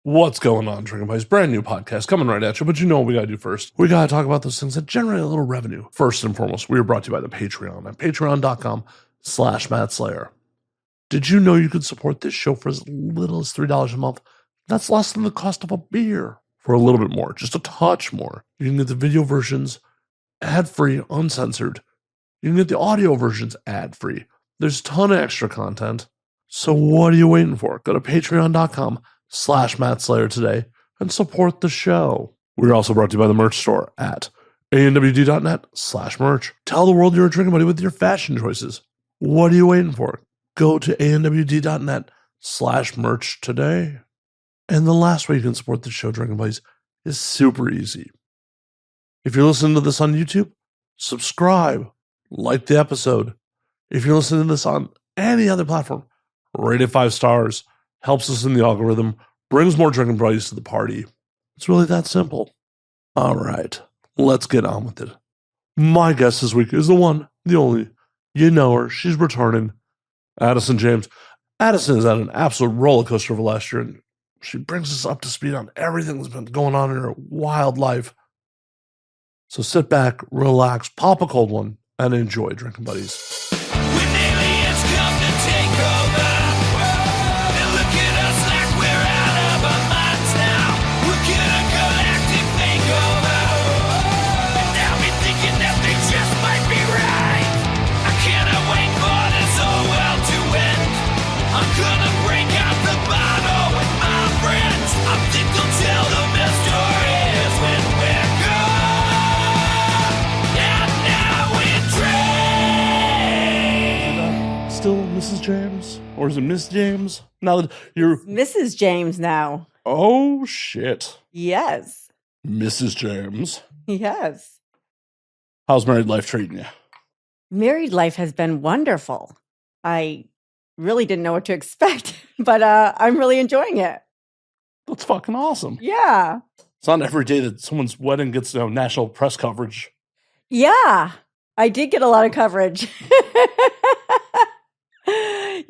What's going on, Drinking Buddies? Brand new podcast coming right at you, but you know what we gotta do first. We gotta talk about those things that generate a little revenue. First and foremost, we are brought to you by the Patreon at patreon.com/MattSlayer. Did you know you could support this show for as little as $3 a month? That's less than the cost of a beer. For a little bit more, just a touch more. You can get the video versions ad-free, uncensored. You can get the audio versions ad-free. There's a ton of extra content. So what are you waiting for? Go to patreon.com/MattSlayer today and support the show. We're also brought to you by the merch store at anwd.net/merch. Tell the world you're a drinking buddy with your fashion choices. What are you waiting for? Go to anwd.net/merch today. And the last way you can support the show, Drinking Buddies, is super easy. If you're listening to this on YouTube, subscribe, like the episode. If you're listening to this on any other platform, rate it 5 stars, helps us in the algorithm, brings more Drinking Buddies to the party. It's really that simple. All right, let's get on with it. My guest this week is the one, the only, you know her, she's returning, Addyson James. Addyson is at an absolute roller coaster of last year, and she brings us up to speed on everything that's been going on in her wild life. So sit back, relax, pop a cold one, and enjoy, Drinking Buddies. When aliens come to take over, they look at us like we're out of our minds now. We'll get a galactic makeover, and now we're thinking that they just might be right. I cannot wait for this whole world to end. I'm gonna break out the bottle with my friends. I think they'll tell the best stories when we're gone. And now we drink. Still Mrs. James? Or is it Miss James? Now that you're... Mrs. James now. Oh, shit. Yes. Mrs. James. Yes. How's married life treating you? Married life has been wonderful. I really didn't know what to expect, but I'm really enjoying it. That's fucking awesome. Yeah. It's not every day that someone's wedding gets national press coverage. Yeah. I did get a lot of coverage.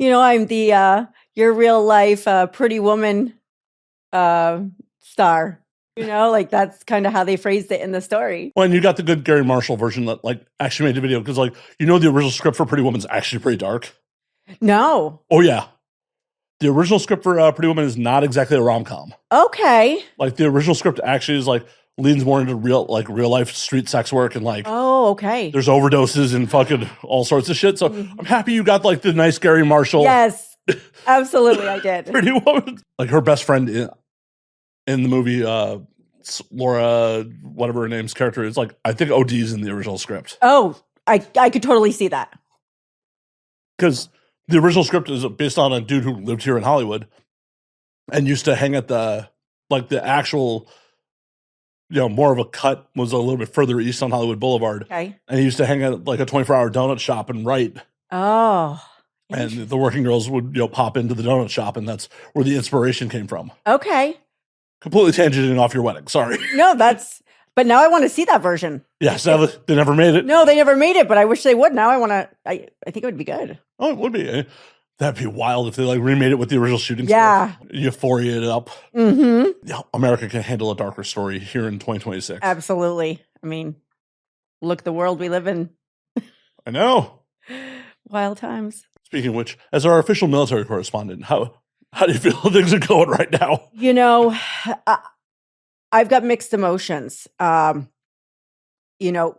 I'm the your real life pretty woman star. That's kind of how they phrased it in the story. Well, and you got the good Gary Marshall version that actually made the video because the original script for Pretty Woman's actually pretty dark. No. Oh yeah, the original script for Pretty Woman is not exactly a rom-com. Okay. The original script actually is leans more into real life street sex work and Oh, okay. there's overdoses and fucking all sorts of shit. So I'm happy you got the nice Gary Marshall. Yes, absolutely, I did. Pretty Woman. Her best friend in the movie, Laura, whatever her name's character is, I think OD's in the original script. Oh, I could totally see that. Because the original script is based on a dude who lived here in Hollywood and used to hang at the actual, more of a cut was a little bit further east on Hollywood Boulevard. Okay. And he used to hang at a 24-hour donut shop and write. Oh. And the working girls would, pop into the donut shop, and that's where the inspiration came from. Okay. Completely tangenting off your wedding. Sorry. No, but now I want to see that version. Yes, they never made it. No, they never made it, but I wish they would. Now I think it would be good. Oh, it would be. That'd be wild if they remade it with the original shooting. Yeah. Stuff. Euphoria it up. Mm-hmm. Yeah, America can handle a darker story here in 2026. Absolutely. I mean, look the world we live in. I know. Wild times. Speaking of which, as our official military correspondent, how do you feel things are going right now? I've got mixed emotions.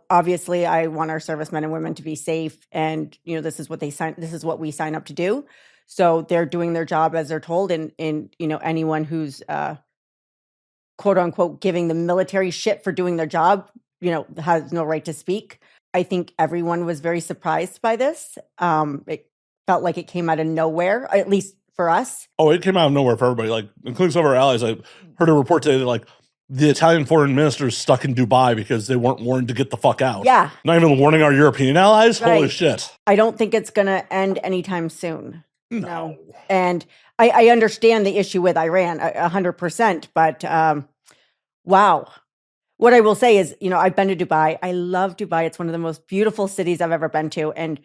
Obviously I want our servicemen and women to be safe, and this is what we sign up to do. So they're doing their job as they're told, and anyone who's quote unquote giving the military shit for doing their job, has no right to speak. I think everyone was very surprised by this. It felt like it came out of nowhere, at least for us. Oh, it came out of nowhere for everybody, including some of our allies. I heard a report today that the Italian foreign minister is stuck in Dubai because they weren't warned to get the fuck out. Yeah. Not even warning our European allies? Right. Holy shit. I don't think it's going to end anytime soon. No. And I understand the issue with Iran 100%, but wow. What I will say is, I've been to Dubai. I love Dubai. It's one of the most beautiful cities I've ever been to. And,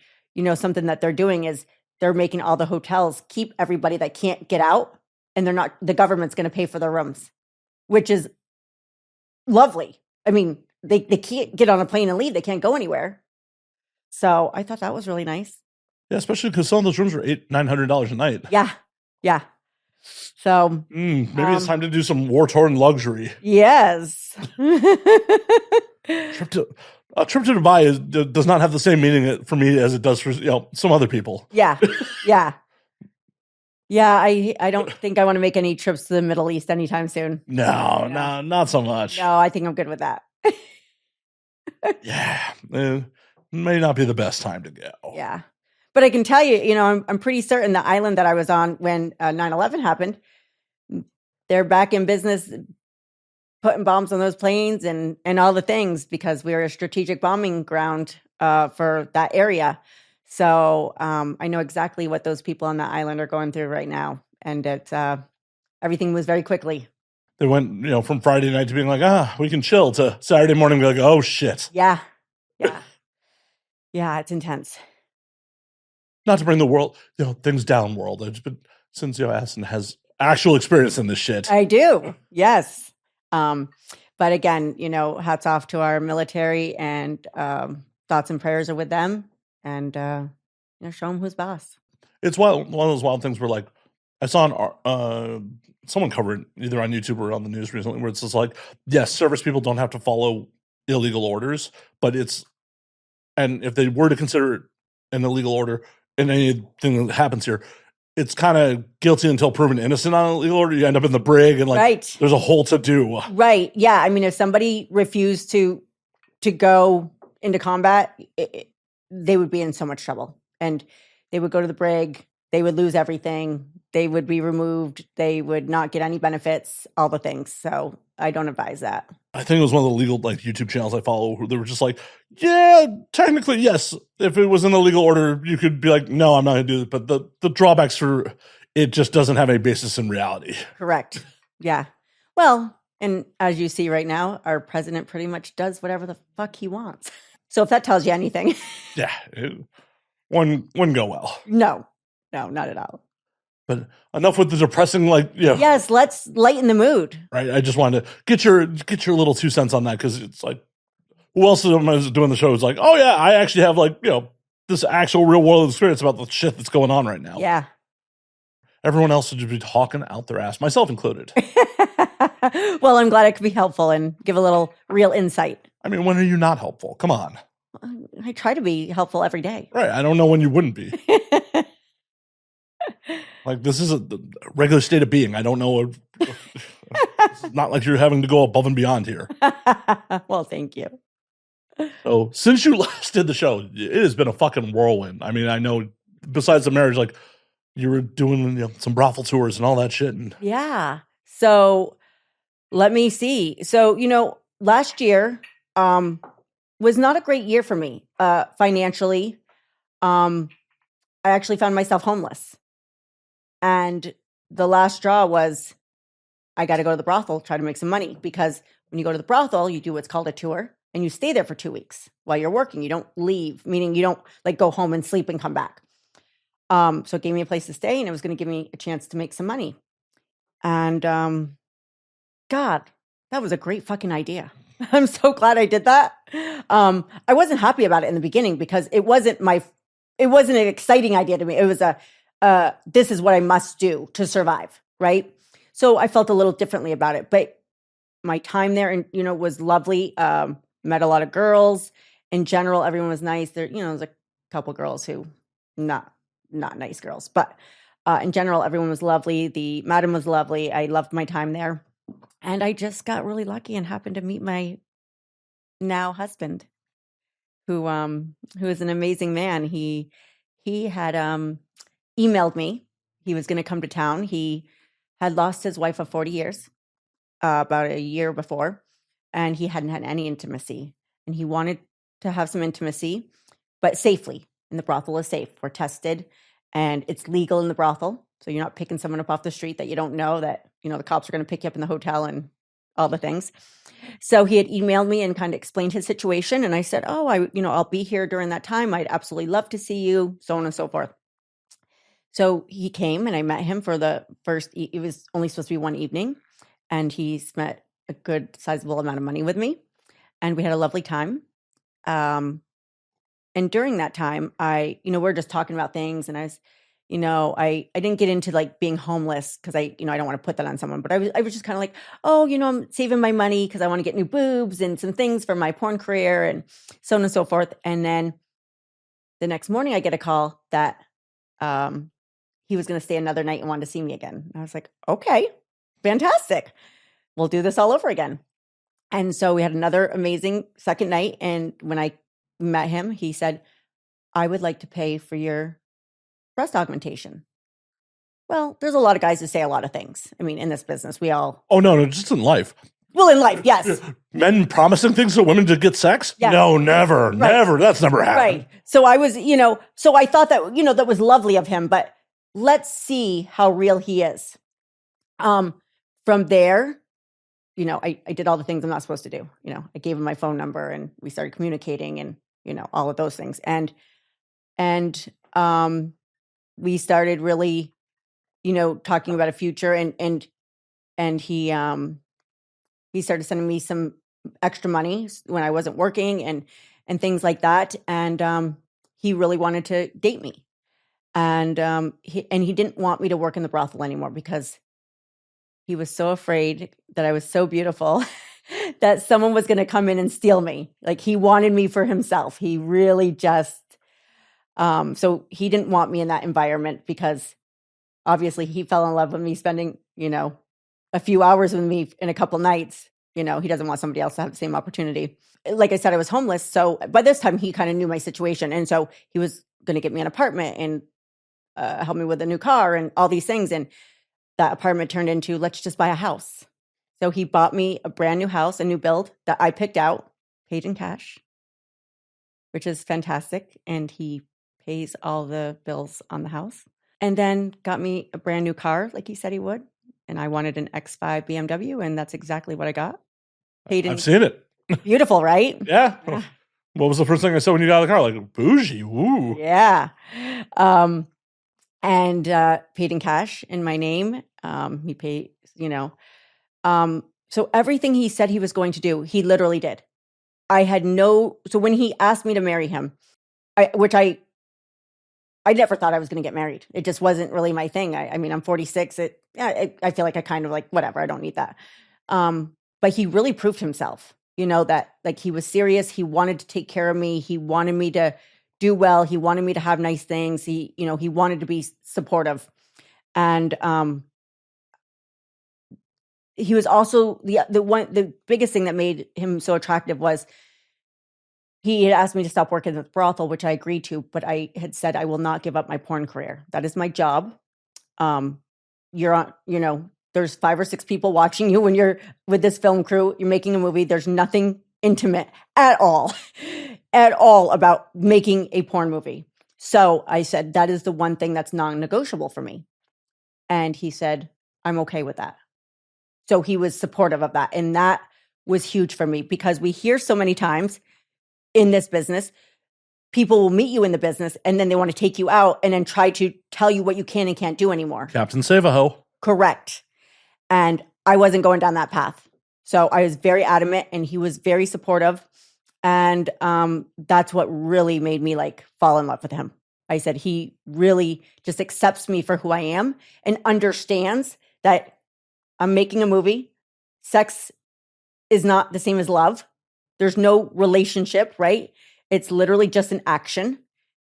something that they're doing is they're making all the hotels keep everybody that can't get out and the government's going to pay for their rooms, which is lovely. I mean, they can't get on a plane and leave. They can't go anywhere. So I thought that was really nice. Yeah, especially because some of those rooms are $800-900 a night. Yeah. Yeah. So maybe it's time to do some war-torn luxury. Yes. A trip to Dubai does not have the same meaning for me as it does for some other people. Yeah. Yeah. Yeah, I don't think I want to make any trips to the Middle East anytime soon. No, not so much. No, I think I'm good with that. Yeah. It may not be the best time to go. Yeah. But I can tell you, I'm pretty certain the island that I was on when 9/11 happened, they're back in business putting bombs on those planes and all the things because we were a strategic bombing ground for that area. So I know exactly what those people on that island are going through right now. And it's everything moves very quickly. They went, from Friday night to being like, we can chill, to Saturday morning be like, oh, shit. Yeah. Yeah. Yeah, it's intense. Not to bring the world, things down world. But since, Addison has actual experience in this shit. I do. Yes. But again, hats off to our military, and thoughts and prayers are with them, and show them who's boss. It's one of those wild things where, like, I saw someone covered either on YouTube or on the news recently, where it's just like, yes, service people don't have to follow illegal orders, but and if they were to consider it an illegal order in anything that happens here, it's kind of guilty until proven innocent on an illegal order. You end up in the brig, and right. There's a whole to-do. Right. Yeah. I mean, if somebody refused to go into combat, they would be in so much trouble, and they would go to the brig. They would lose everything. They would be removed. They would not get any benefits, all the things. So I don't advise that. I think it was one of the legal YouTube channels I follow who they were just like, yeah, technically, yes. If it was in the legal order, you could be like, no, I'm not going to do it. But the drawbacks for it just doesn't have any basis in reality. Correct. Yeah. Well, and as you see right now, our president pretty much does whatever the fuck he wants. So if that tells you anything. Yeah. It wouldn't go well. No, not at all. But enough with the depressing, Yes, let's lighten the mood. Right. I just wanted to get your little 2 cents on that, because it's like, who else is doing the show is like, oh yeah, I actually have this actual real world experience about the shit that's going on right now. Yeah. Everyone else would just be talking out their ass, myself included. Well, I'm glad I could be helpful and give a little real insight. I mean, when are you not helpful? Come on. I try to be helpful every day. Right. I don't know when you wouldn't be. Like, this is a regular state of being. I don't know. It's not like you're having to go above and beyond here. Well, thank you. So, since you last did the show, it has been a fucking whirlwind. I mean, I know besides the marriage, like, you were doing some brothel tours and all that shit. And yeah. So, let me see. So, last year was not a great year for me financially. I actually found myself homeless. And the last straw was, I got to go to the brothel, try to make some money, because when you go to the brothel, you do what's called a tour, and you stay there for 2 weeks while you're working. You don't leave, meaning you don't go home and sleep and come back. So it gave me a place to stay, and it was going to give me a chance to make some money. And God, that was a great fucking idea. I'm so glad I did that. I wasn't happy about it in the beginning because it wasn't an exciting idea to me. It was this is what I must do to survive, right? So I felt a little differently about it, but my time there, and was lovely. Met a lot of girls. In general, everyone was nice. There, was a couple girls who not nice girls, but in general, everyone was lovely. The madam was lovely. I loved my time there, and I just got really lucky and happened to meet my now husband, who is an amazing man. He had emailed me. He was going to come to town. He had lost his wife of 40 years, about a year before, and he hadn't had any intimacy. And he wanted to have some intimacy, but safely. And the brothel is safe. We're tested, and it's legal in the brothel. So you're not picking someone up off the street that you don't know, that, the cops are going to pick you up in the hotel and all the things. So he had emailed me and kind of explained his situation. And I said, oh, I'll be here during that time. I'd absolutely love to see you, so on and so forth. So he came and I met him for the first, it was only supposed to be one evening. And he spent a good sizable amount of money with me. And we had a lovely time. And during that time, we're just talking about things, and I was, I didn't get into like being homeless because I don't want to put that on someone, but I was just kind of like, oh, I'm saving my money because I want to get new boobs and some things for my porn career and so on and so forth. And then the next morning I get a call that he was going to stay another night and wanted to see me again. And I was like, okay, fantastic. We'll do this all over again. And so we had another amazing second night. And when I met him, he said, I would like to pay for your breast augmentation. Well, there's a lot of guys who say a lot of things. I mean, in this business, we all... Oh, no, just in life. Well, in life, yes. Men promising things to women to get sex? Yeah. No, never, Right. never. That's never happened. Right. So I was, so I thought that, that was lovely of him, but let's see how real he is. From there, I did all the things I'm not supposed to do. I gave him my phone number and we started communicating and, all of those things. And we started really, talking about a future and he started sending me some extra money when I wasn't working and things like that. And he really wanted to date me. And he didn't want me to work in the brothel anymore because he was so afraid that I was so beautiful that someone was going to come in and steal me. Like he wanted me for himself. He really just, so he didn't want me in that environment because obviously he fell in love with me spending, a few hours with me in a couple nights. He doesn't want somebody else to have the same opportunity. Like I said, I was homeless. So by this time he kind of knew my situation. And so he was going to get me an apartment and help me with a new car and all these things. And that apartment turned into, let's just buy a house. So he bought me a brand new house, a new build that I picked out, paid in cash, which is fantastic. And he pays all the bills on the house. And then got me a brand new car, like he said he would. And I wanted an X5 BMW, and that's exactly what I got. Paid in. I've seen it. Beautiful, right? Yeah. What was the first thing I saw when you got out of the car? Like, bougie, woo. Yeah. And paid in cash in my name. He paid, so everything he said he was going to do, he literally did. So when he asked me to marry him, I never thought I was going to get married. It just wasn't really my thing. I mean, I'm 46. I feel like I kind of like, whatever, I don't need that. But he really proved himself, that like he was serious. He wanted to take care of me. He wanted me to do well. He wanted me to have nice things. He wanted to be supportive. And he was also the biggest thing that made him so attractive was he had asked me to stop working at the brothel, which I agreed to, but I had said, I will not give up my porn career. That is my job. You're on, there's 5 or 6 people watching you when you're with this film crew, you're making a movie. There's nothing intimate at all about making a porn movie. So I said, that is the one thing that's non-negotiable for me. And he said, I'm okay with that. So he was supportive of that. And that was huge for me because we hear so many times in this business, people will meet you in the business and then they want to take you out and then try to tell you what you can and can't do anymore. Captain Save-A-Ho. Correct. And I wasn't going down that path. So I was very adamant and he was very supportive. And that's what really made me like fall in love with him. I said, he really just accepts me for who I am and understands that I'm making a movie. Sex is not the same as love. There's no relationship, right? It's literally just an action.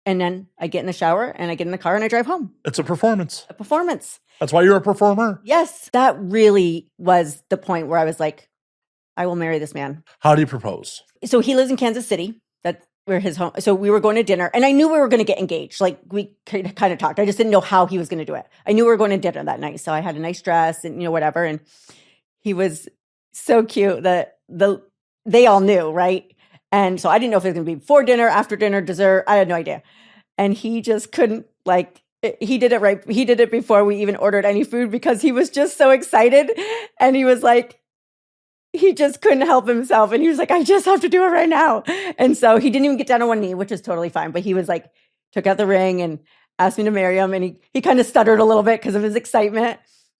And then I get in the shower and I get in the car and I drive home. It's a performance. A performance. That's why you're a performer. Yes. That really was the point where I was like, I will marry this man. How do you propose? So he lives in Kansas City. That's where his home. So we were going to dinner and I knew we were going to get engaged. Like we kind of talked. I just didn't know how he was going to do it. I knew we were going to dinner that night. So I had a nice dress and, whatever. And he was so cute that they all knew, right? And so I didn't know if it was going to be before dinner, after dinner, dessert. I had no idea. And he just couldn't he did it right. He did it before we even ordered any food because he was just so excited. And he was like, he just couldn't help himself. And he was like, I just have to do it right now. And so he didn't even get down on one knee, which is totally fine. But he was like, took out the ring asked me to marry him, and he kind of stuttered a little bit because of his excitement,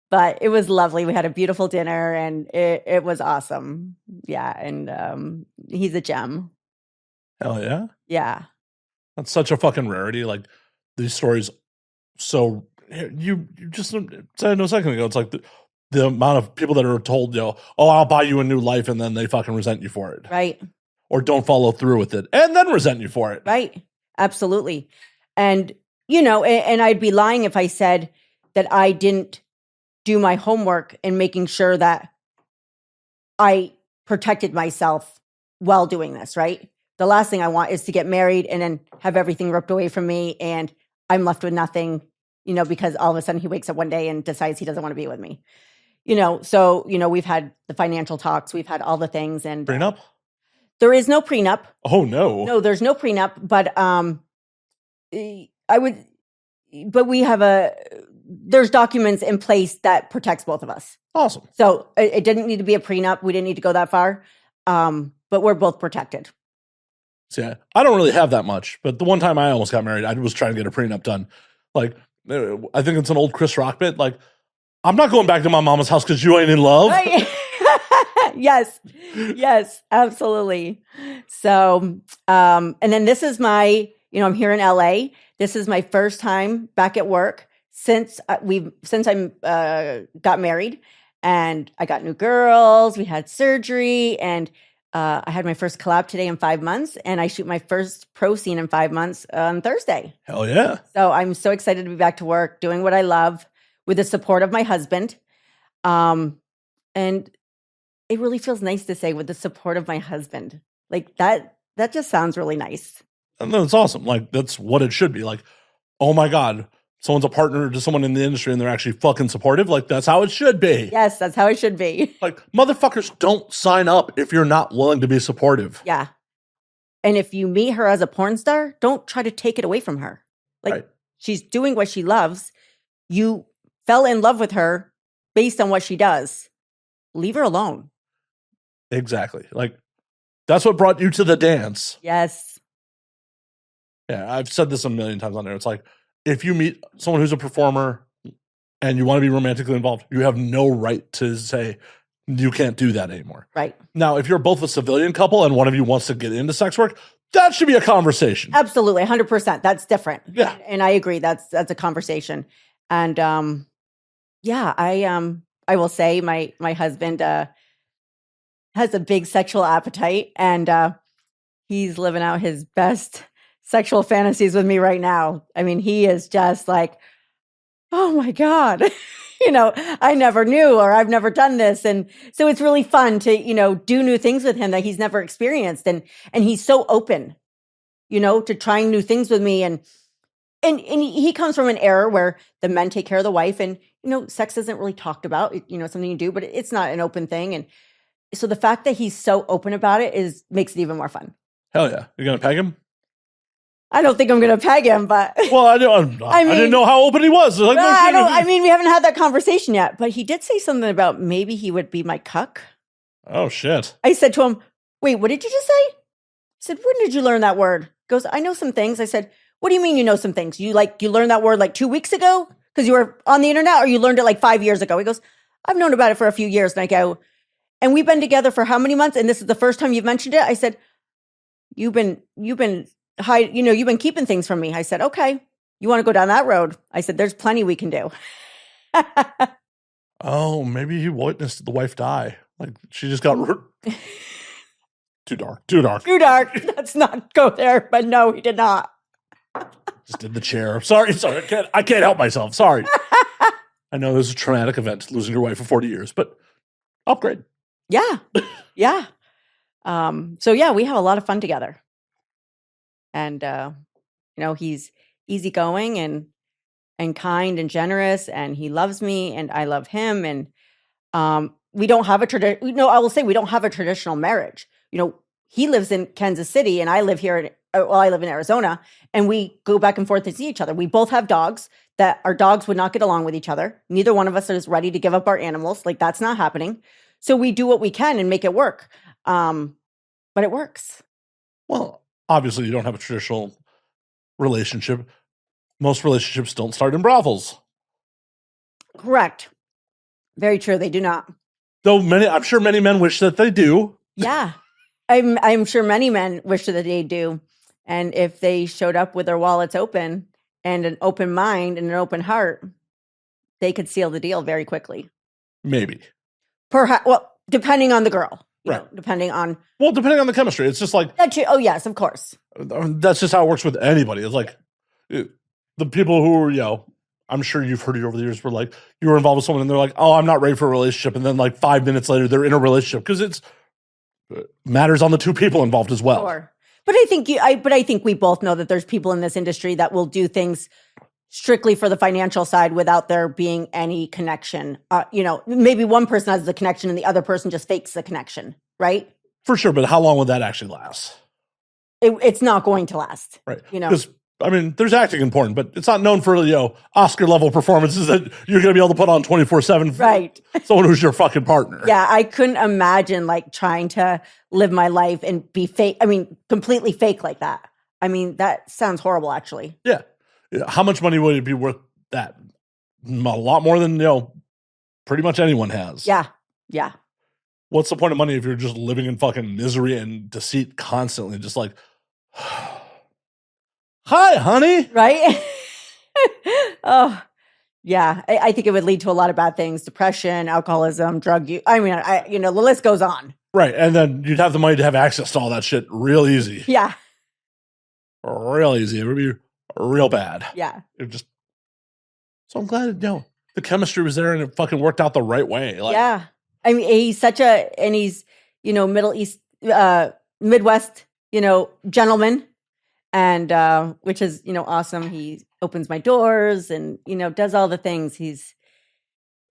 but it was lovely. We had a beautiful dinner, and it was awesome. Yeah, and he's a gem. Hell yeah. Yeah. That's such a fucking rarity. Like these stories. So you just said a second ago, it's like the amount of people that are told, oh, I'll buy you a new life, and then they fucking resent you for it. Right. Or don't follow through with it and then resent you for it. Right. Absolutely. And, and I'd be lying if I said that I didn't do my homework in making sure that I protected myself while doing this, right? The last thing I want is to get married and then have everything ripped away from me and I'm left with nothing, because all of a sudden he wakes up one day and decides he doesn't want to be with me. So, we've had the financial talks, we've had all the things, and prenup? There is no prenup. Oh no. No, there's no prenup, but we have there's documents in place that protects both of us. Awesome. So it didn't need to be a prenup. We didn't need to go that far. But we're both protected. So yeah, I don't really have that much, but the one time I almost got married, I was trying to get a prenup done. Like, I think it's an old Chris Rock bit. Like, I'm not going back to my mama's house because you ain't in love. Right. Yes, absolutely. So, and then this is my, I'm here in LA. This is my first time back at work since I got married, and I got new girls. We had surgery, and I had my first collab today in 5 months, and I shoot my first pro scene in 5 months on Thursday. Hell yeah. So I'm so excited to be back to work, doing what I love with the support of my husband. And it really feels nice to say with the support of my husband. Like that just sounds really nice. And that's awesome. Like that's what it should be. Like, oh my God, someone's a partner to someone in the industry and they're actually fucking supportive. Like that's how it should be. Yes, that's how it should be. Like motherfuckers don't sign up if you're not willing to be supportive. Yeah. And if you meet her as a porn star, don't try to take it away from her. Like right. She's doing what she loves. You fell in love with her based on what she does. Leave her alone. Exactly. Like that's what brought you to the dance. Yes. Yeah, I've said this a million times on there. It's like if you meet someone who's a performer and you want to be romantically involved, you have no right to say you can't do that anymore. Right. Now, if you're both a civilian couple and one of you wants to get into sex work, that should be a conversation. Absolutely, 100%. That's different. Yeah. And I agree. That's a conversation. And I will say my husband has a big sexual appetite, and he's living out his best sexual fantasies with me right now. I mean, he is just like, oh my God, I never knew, or I've never done this. And so it's really fun to, do new things with him that he's never experienced. And he's so open, to trying new things with me. And he comes from an era where the men take care of the wife, and, sex isn't really talked about, it's something you do, but it's not an open thing. And so the fact that he's so open about it makes it even more fun. Hell yeah. You're going to peg him? I don't think I'm going to peg him, but well, I didn't know how open he was. Like, we haven't had that conversation yet, but he did say something about maybe he would be my cuck. Oh shit. I said to him, wait, what did you just say? I said, when did you learn that word? He goes, I know some things. I said, what do you mean you know some things? You learned that word like 2 weeks ago because you were on the internet, or you learned it like 5 years ago? He goes, I've known about it for a few years. And I go, and we've been together for how many months? And this is the first time you've mentioned it. I said, you've been you've been keeping things from me. I said, okay, you want to go down that road? I said, there's plenty we can do. Oh, maybe he witnessed the wife die. Like she just got too dark. Too dark. Let's not go there. But no, he did not. Just did the chair. Sorry. I can't help myself. Sorry. I know it was a traumatic event, losing your wife for 40 years, but upgrade. Yeah. Yeah. So yeah, we have a lot of fun together. And, he's easygoing and kind and generous, and he loves me and I love him. And, we don't have I will say we don't have a traditional marriage. He lives in Kansas City and I live here. I live in Arizona, and we go back and forth to see each other. We both have dogs that our dogs would not get along with each other. Neither one of us is ready to give up our animals. Like that's not happening. So we do what we can and make it work. But it works. Well, obviously you don't have a traditional relationship. Most relationships don't start in brothels. Correct. Very true. They do not. Though I'm sure many men wish that they do. Yeah. I'm sure many men wish that they do. And if they showed up with their wallets open and an open mind and an open heart, they could seal the deal very quickly. Maybe. Perhaps, well, depending on the girl. Right. Depending on the chemistry. It's just like... Oh, yes, of course. That's just how it works with anybody. It's like the people who are, I'm sure you've heard it over the years where like you were involved with someone and they're like, oh, I'm not ready for a relationship. And then like 5 minutes later, they're in a relationship because it matters on the two people involved as well. Sure. But I think we both know that there's people in this industry that will do things strictly for the financial side without there being any connection. Maybe one person has the connection and the other person just fakes the connection, right? For sure. But how long would that actually last? It's not going to last. Right. Because, there's acting in porn, but it's not known for, Oscar level performances that you're going to be able to put on 24/7. Right. Someone who's your fucking partner. Yeah. I couldn't imagine like trying to live my life and be fake. Completely fake like that. That sounds horrible, actually. Yeah. How much money would it be worth that? A lot more than, pretty much anyone has. Yeah. Yeah. What's the point of money if you're just living in fucking misery and deceit constantly? Just like, hi, honey. Right? Oh, yeah. I think it would lead to a lot of bad things. Depression, alcoholism, drug use. The list goes on. Right. And then you'd have the money to have access to all that shit real easy. Yeah. Real easy. It would be real bad. Yeah. So I'm glad, the chemistry was there and it fucking worked out the right way. Like, yeah. He's he's, Middle East, Midwest, gentleman. And, which is, awesome. He opens my doors and, does all the things.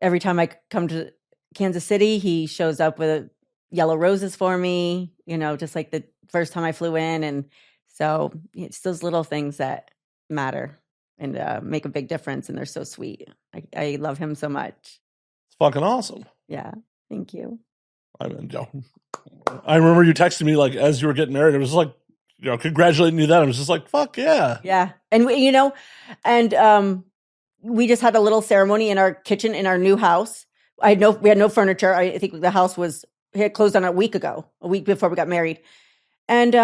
Every time I come to Kansas City, he shows up with yellow roses for me, just like the first time I flew in. And so it's those little things that matter and make a big difference. And they're so sweet. I love him so much. It's fucking awesome. Yeah. Thank you. I remember you texting me like as you were getting married. It was like, congratulating you then. I was just like, fuck yeah. Yeah. And we just had a little ceremony in our kitchen in our new house. We had no furniture. I think the house had closed on a week before we got married. And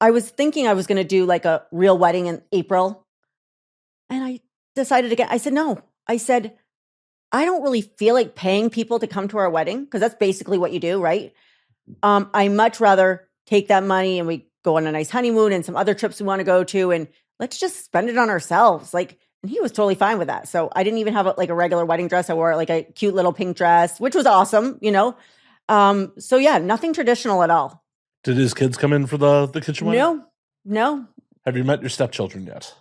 I was thinking I was going to do like a real wedding in April. And I decided again, I said, no. I said, I don't really feel like paying people to come to our wedding because that's basically what you do, right? I much rather take that money and we go on a nice honeymoon and some other trips we want to go to and let's just spend it on ourselves. And he was totally fine with that. So I didn't even have a regular wedding dress. I wore like a cute little pink dress, which was awesome, So yeah, nothing traditional at all. Did his kids come in for the kitchen wedding? No. Have you met your stepchildren yet?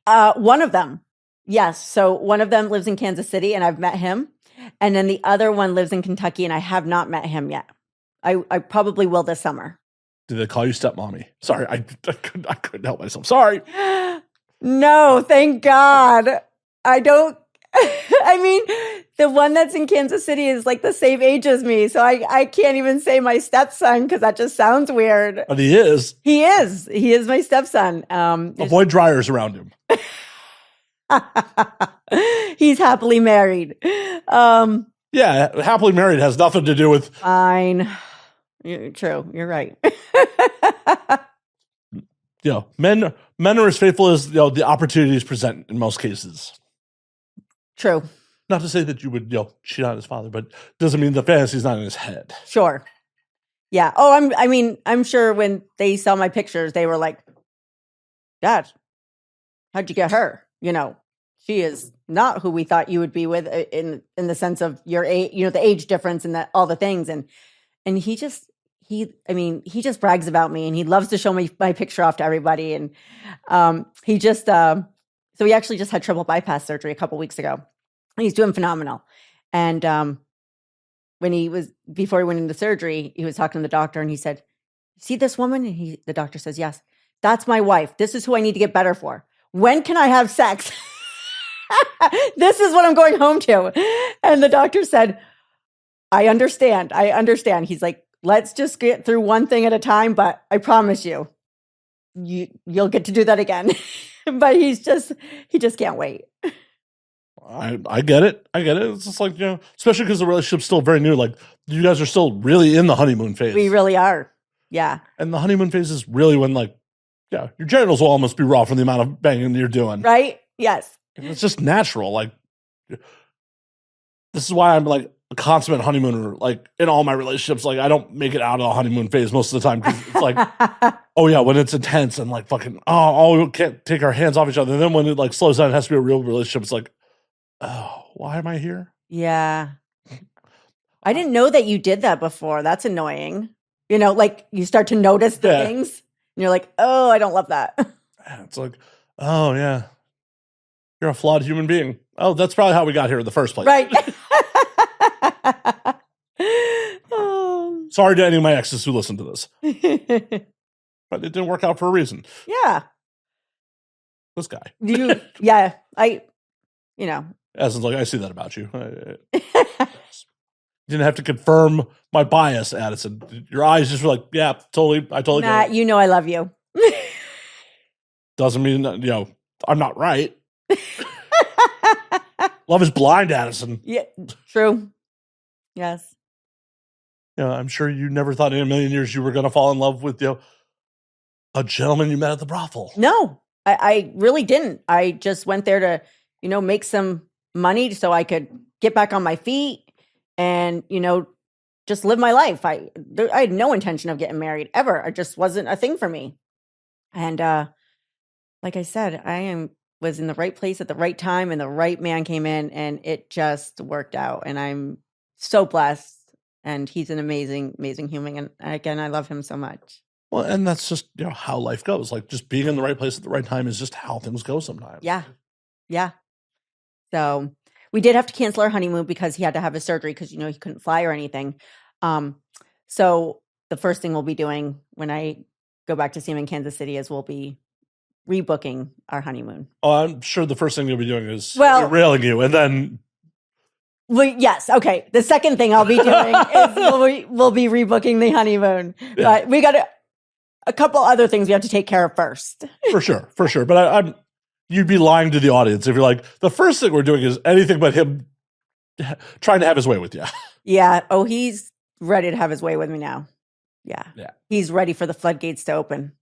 One of them. Yes. So one of them lives in Kansas City and I've met him. And then the other one lives in Kentucky and I have not met him yet. I probably will this summer. Did they call you stepmommy? Sorry, I couldn't help myself. Sorry. No, thank God. I don't. The one that's in Kansas City is like the same age as me. So I can't even say my stepson because that just sounds weird. But he is. He is. He is my stepson. Avoid dryers around him. He's happily married. Yeah, happily married has nothing to do with... Fine. True. You're right. Men are as faithful as the opportunities present in most cases. True. Not to say that you would cheat on his father, but doesn't mean the fantasy's not in his head. Sure. Yeah. Oh, I'm sure when they saw my pictures, they were like, Dad, how'd you get her? She is not who we thought you would be with in the sense of your age, the age difference and that all the things. And he just brags about me and he loves to show me my picture off to everybody. And so he actually just had triple bypass surgery a couple weeks ago. He's doing phenomenal. And before he went into surgery, he was talking to the doctor and he said, see this woman? And the doctor says, yes, that's my wife. This is who I need to get better for. When can I have sex? This is what I'm going home to. And the doctor said, I understand. He's like, let's just get through one thing at a time, but I promise you'll get to do that again. but he just can't wait. I get it. It's just like, especially because the relationship's still very new. Like, you guys are still really in the honeymoon phase. We really are. Yeah. And the honeymoon phase is really when, like, your genitals will almost be raw from the amount of banging you're doing. Right? Yes. And it's just natural. Like, this is why I'm like a consummate honeymooner. Like, in all my relationships, like, I don't make it out of the honeymoon phase most of the time. Because it's like, oh yeah, when it's intense and like fucking, we can't take our hands off each other. And then when it like slows down, it has to be a real relationship. It's like, oh, why am I here? Yeah. I didn't know that you did that before. That's annoying. Like you start to notice the things and you're like, oh, I don't love that. It's like, oh yeah, you're a flawed human being. Oh, that's probably how we got here in the first place. Right. Sorry to any of my exes who listen to this. But it didn't work out for a reason. Yeah. This guy. As like, I see that about you. Didn't have to confirm my bias, Addison. Your eyes just were like, yeah, totally. I totally get it. I love you. Doesn't mean that, I'm not right. Love is blind, Addison. Yeah, true. Yes. I'm sure you never thought in a million years you were going to fall in love with, a gentleman you met at the brothel. No, I really didn't. I just went there to, make some money so I could get back on my feet and, just live my life. I had no intention of getting married ever. It just wasn't a thing for me. And like I said, was in the right place at the right time and the right man came in and it just worked out. And I'm so blessed. And he's an amazing, amazing human. And again, I love him so much. Well, and that's just, how life goes. Like, just being in the right place at the right time is just how things go sometimes. Yeah. Yeah. So we did have to cancel our honeymoon because he had to have his surgery because, he couldn't fly or anything. So the first thing we'll be doing when I go back to see him in Kansas City is we'll be rebooking our honeymoon. Oh, I'm sure the first thing you'll be doing is railing you, and then... yes, okay. The second thing I'll be doing is we'll be rebooking the honeymoon. Yeah. But we got a couple other things we have to take care of first. For sure. But you'd be lying to the audience if you're like, the first thing we're doing is anything but him trying to have his way with you. Yeah. Oh, he's ready to have his way with me now. Yeah. He's ready for the floodgates to open.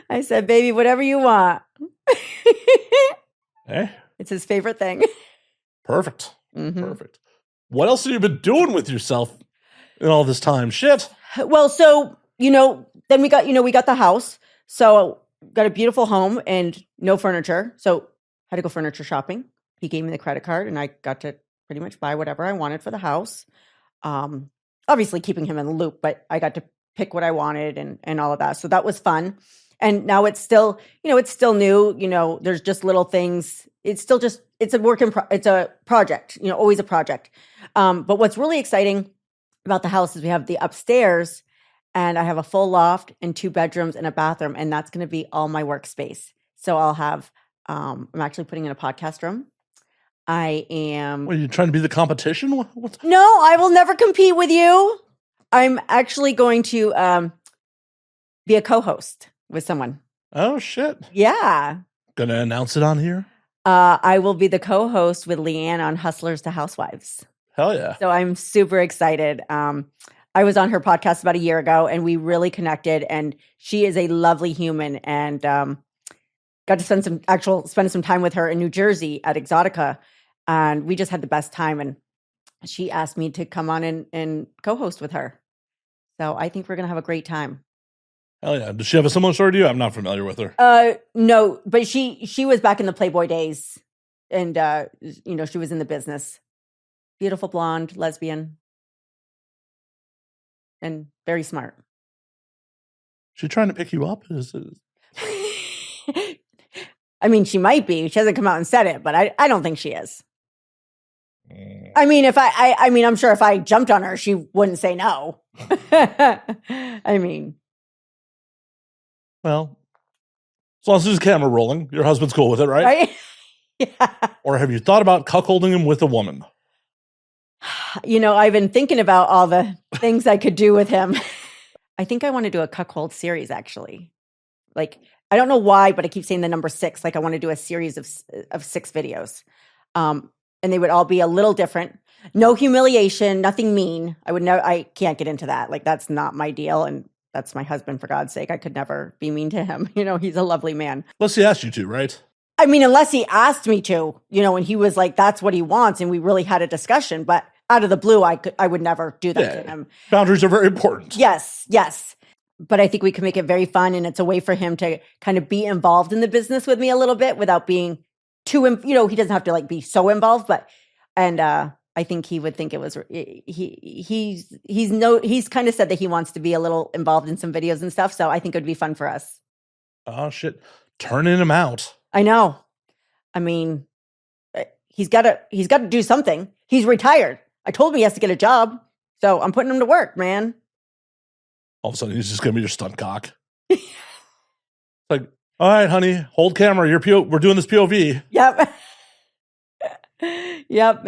I said, baby, whatever you want. Hey. It's his favorite thing. Perfect. Mm-hmm. Perfect. What else have you been doing with yourself in all this time? Shit. Well, so, then we got the house. So got a beautiful home and no furniture. So had to go furniture shopping. He gave me the credit card and I got to pretty much buy whatever I wanted for the house. Obviously keeping him in the loop, but I got to pick what I wanted and all of that. So that was fun. And now it's still, it's still new, there's just little things. It's still just, it's a project, always a project. But what's really exciting about the house is we have the upstairs and I have a full loft and 2 bedrooms and a bathroom. And that's going to be all my workspace. So I'll have, I'm actually putting in a podcast room. I am. What, are you trying to be the competition? No, I will never compete with you. I'm actually going to be a co-host with someone. Oh, shit. Yeah. Gonna announce it on here? I will be the co-host with Leanne on Hustlers to Housewives. Hell yeah. So I'm super excited. I was on her podcast about a year ago and we really connected and she is a lovely human and got to spend some time with her in New Jersey at Exotica. And we just had the best time. And she asked me to come on and co-host with her. So I think we're going to have a great time. Hell yeah. Does she have a similar story to you? I'm not familiar with her. No, but she was back in the Playboy days and, she was in the business. Beautiful blonde, lesbian, and very smart. She trying to pick you up? I mean, she might be. She hasn't come out and said it, but I don't think she is. I mean, I'm sure if I jumped on her, she wouldn't say no. I mean. Well, as long as there's a camera rolling, your husband's cool with it, right? Right? Yeah. Or have you thought about cuckolding him with a woman? I've been thinking about all the things I could do with him. I think I want to do a cuckold series, actually. Like, I don't know why, but I keep saying the number 6. Like, I want to do a series of 6 videos. And they would all be a little different. No humiliation, nothing mean. I can't get into that. Like, that's not my deal. And that's my husband, for God's sake. I could never be mean to him. He's a lovely man. Unless he asked you to, right? I mean, unless he asked me to, and he was like, that's what he wants. And we really had a discussion, but out of the blue, I would never do that to him. Boundaries are very important. Yes. But I think we can make it very fun. And it's a way for him to kind of be involved in the business with me a little bit without being too, he doesn't have to like be so involved, and I think he would think it was, he's kind of said that he wants to be a little involved in some videos and stuff. So I think it would be fun for us. Oh shit. Turning him out. I know. I mean, he's got to do something. He's retired. I told him he has to get a job. So I'm putting him to work, man. All of a sudden, he's just going to be your stunt cock. Like, all right, honey, hold camera. We're doing this POV. Yep. Yep.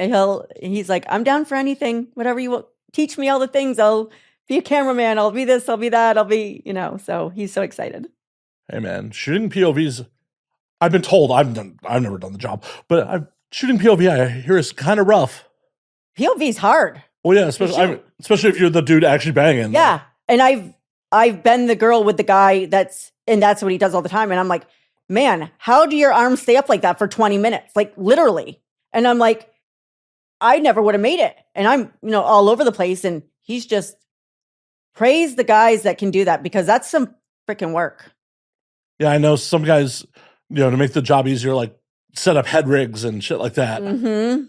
He's like, I'm down for anything. Whatever you want. Teach me all the things. I'll be a cameraman. I'll be this. I'll be that. I'll be, so he's so excited. Hey, man, shooting POVs. I've been told I've never done the job, but shooting POV, I hear is kind of rough. POV's hard. Well, yeah, especially if you're the dude actually banging. Yeah. And I've been the girl with the guy that's what he does all the time. And I'm like, man, how do your arms stay up like that for 20 minutes? Like literally. And I'm like, I never would have made it. And I'm, all over the place. And he's just praise the guys that can do that, because that's some freaking work. Yeah, I know some guys, to make the job easier, like set up head rigs and shit like that. Mm-hmm.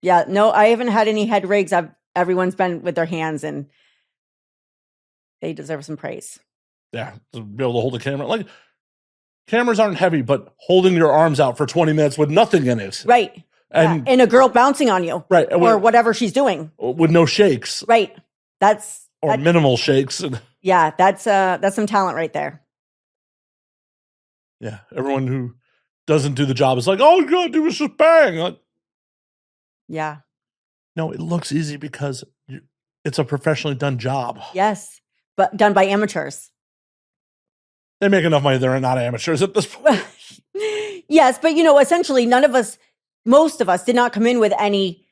Yeah, no, I haven't had any head rigs. Everyone's been with their hands, and they deserve some praise. Yeah, to be able to hold a camera. Like, cameras aren't heavy, but holding your arms out for 20 minutes with nothing in it. Right. And a girl bouncing on you. Right. Or whatever she's doing. With no shakes. Right. Or minimal shakes. Yeah, that's some talent right there. Yeah, everyone who doesn't do the job is like, all you gotta do is just bang. Like, yeah. No, it looks easy because it's a professionally done job. Yes, but done by amateurs. They make enough money they're not amateurs at this point. Yes, but essentially most of us did not come in with any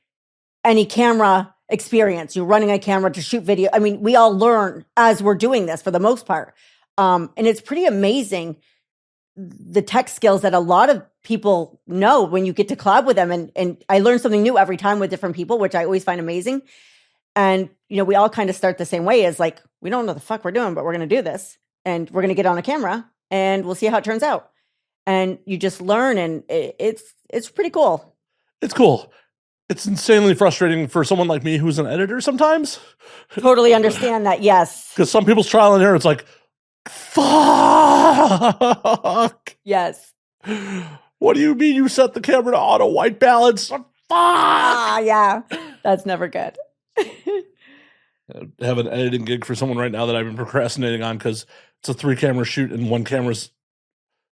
camera experience. You're running a camera to shoot video. I mean, we all learn as we're doing this for the most part. And it's pretty amazing the tech skills that a lot of people know when you get to collab with them. And I learn something new every time with different people, which I always find amazing. And, we all kind of start the same way as like, we don't know the fuck we're doing, but we're going to do this and we're going to get on a camera and we'll see how it turns out. And you just learn, and it's pretty cool. It's cool. It's insanely frustrating for someone like me who's an editor sometimes. Totally understand that. Yes. Because some people's trial and error, it's like, fuck. Yes. What do you mean you set the camera to auto white balance? Fuck. Yeah. That's never good. I have an editing gig for someone right now that I've been procrastinating on because it's a 3-camera shoot and one camera's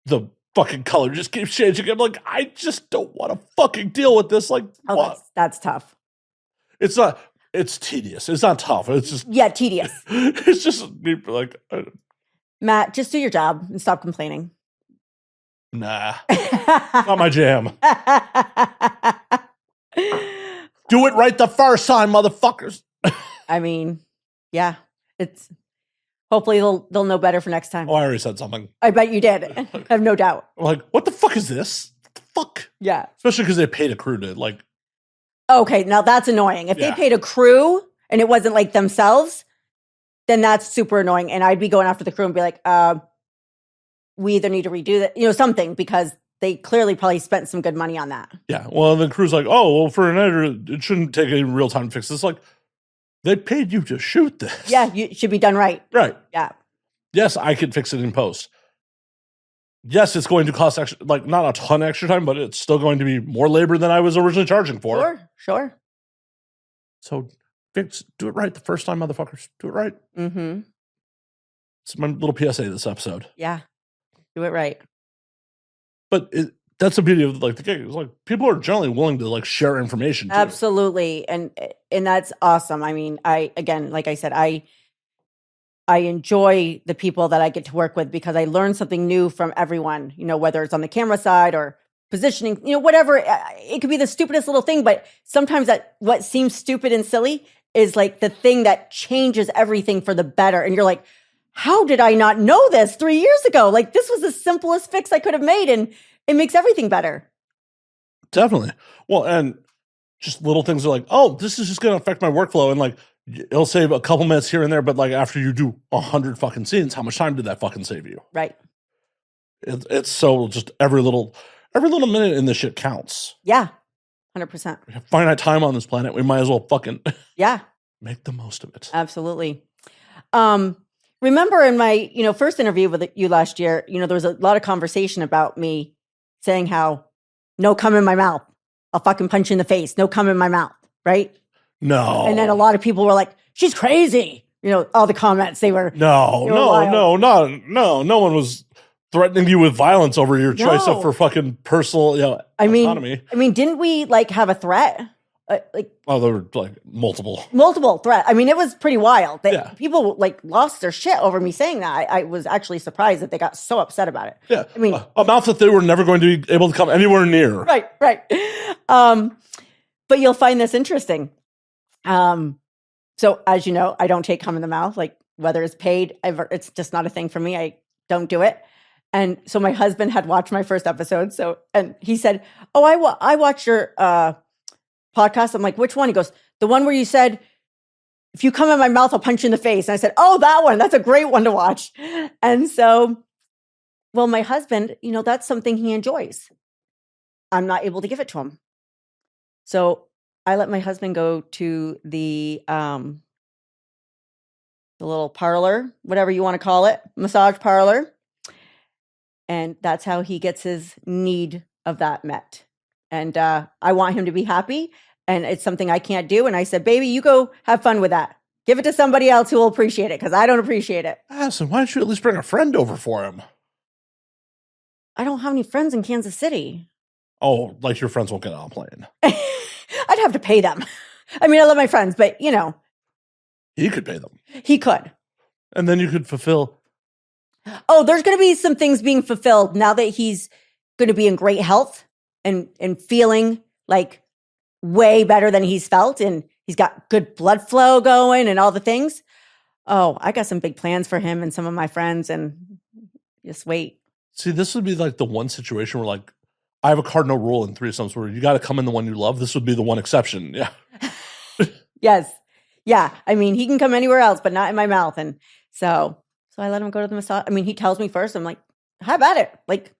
the fucking color just keeps changing. I'm like, I just don't want to fucking deal with this. Like, what? That's tough. It's not. It's tedious. It's not tough. It's just tedious. It's just like, Matt, just do your job and stop complaining. Nah, not my jam. Do it right the first time, motherfuckers. I mean, yeah, it's hopefully they'll know better for next time. Oh, I already said something. I bet you did. I have no doubt. I'm like, what the fuck is this? What the fuck? Yeah. Especially because they paid a crew to like. Okay, now that's annoying. If they paid a crew and it wasn't like themselves, then that's super annoying. And I'd be going after the crew and be like, we either need to redo that, something, because they clearly probably spent some good money on that. Yeah. Well, the crew's like, oh, well, for an editor, it shouldn't take any real time to fix this. Like, they paid you to shoot this. Yeah, you should be done right. Right. Yeah. Yes, I could fix it in post. Yes, it's going to cost extra, like not a ton extra time, but it's still going to be more labor than I was originally charging for. Sure. So do it right the first time, motherfuckers. Do it right. Mm-hmm. It's my little PSA this episode. Yeah. Do it right. But that's the beauty of like the gig. It's like people are generally willing to like share information too. Absolutely. And that's awesome. I mean, like I said, I enjoy the people that I get to work with because I learn something new from everyone, whether it's on the camera side or positioning, whatever. It could be the stupidest little thing, but sometimes what seems stupid and silly is like the thing that changes everything for the better. And you're like, how did I not know this 3 years ago? Like, this was the simplest fix I could have made, and it makes everything better. Definitely. Well, and just little things are like, oh, this is just going to affect my workflow. And like, it'll save a couple minutes here and there. But like, after you do 100 fucking scenes, how much time did that fucking save you? Right. It's so just every little minute in this shit counts. Yeah. 100%. We have finite time on this planet. We might as well fucking make the most of it. Absolutely. Remember in my, first interview with you last year, there was a lot of conversation about me saying how no cum in my mouth. I'll fucking punch you in the face. No cum in my mouth. Right? No. And then a lot of people were like, she's crazy. All the comments, they were. No one was threatening you with violence over your choice of for fucking personal, autonomy. I mean, didn't we like have a threat? There were like multiple threat. I mean, it was pretty wild. People like lost their shit over me saying that. I was actually surprised that they got so upset about it. Yeah. I mean, a mouth that they were never going to be able to come anywhere near. Right. But you'll find this interesting. So as you know, I don't take cum in the mouth, like whether it's paid, it's just not a thing for me. I don't do it. And so my husband had watched my first episode. And he said, oh, I watched your, podcast. I'm like, which one? He goes, the one where you said, if you come in my mouth, I'll punch you in the face. And I said, oh, that one. That's a great one to watch. And so, well, my husband, that's something he enjoys. I'm not able to give it to him. So I let my husband go to the little parlor, whatever you want to call it, massage parlor. And that's how he gets his need of that met. And I want him to be happy. And it's something I can't do. And I said, baby, you go have fun with that. Give it to somebody else who will appreciate it because I don't appreciate it. So why don't you at least bring a friend over for him? I don't have any friends in Kansas City. Oh, like your friends won't get on a plane. I'd have to pay them. I mean, I love my friends, but He could pay them. He could. And then you could fulfill. Oh, there's going to be some things being fulfilled now that he's going to be in great health and feeling like way better than he's felt. And he's got good blood flow going and all the things. Oh, I got some big plans for him and some of my friends, and just wait. See, this would be like the one situation where like, I have a cardinal rule in threesomes where you got to come in the one you love. This would be the one exception. Yeah. Yes. Yeah. I mean, he can come anywhere else, but not in my mouth. And so I let him go to the massage. I mean, he tells me first, I'm like, how about it? Like,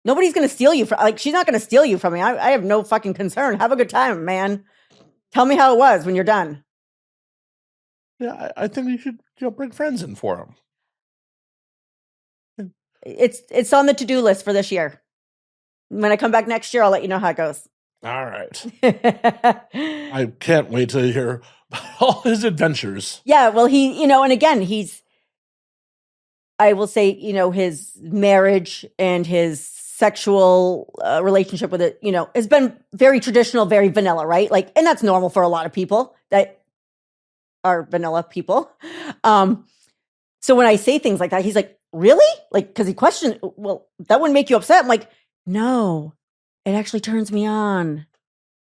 nobody's going to steal you from, like, she's not going to steal you from me. I have no fucking concern. Have a good time, man. Tell me how it was when you're done. Yeah. I think you should bring friends in for him. It's on the to-do list for this year. When I come back next year, I'll let you know how it goes. All right. I can't wait to hear all his adventures. Yeah. Well, he, and again, I will say, his marriage and his sexual relationship with it, has been very traditional, very vanilla, right? Like, and that's normal for a lot of people that are vanilla people. So when I say things like that, he's like, really? Like, because he questioned, well, that wouldn't make you upset. I'm like, no, it actually turns me on.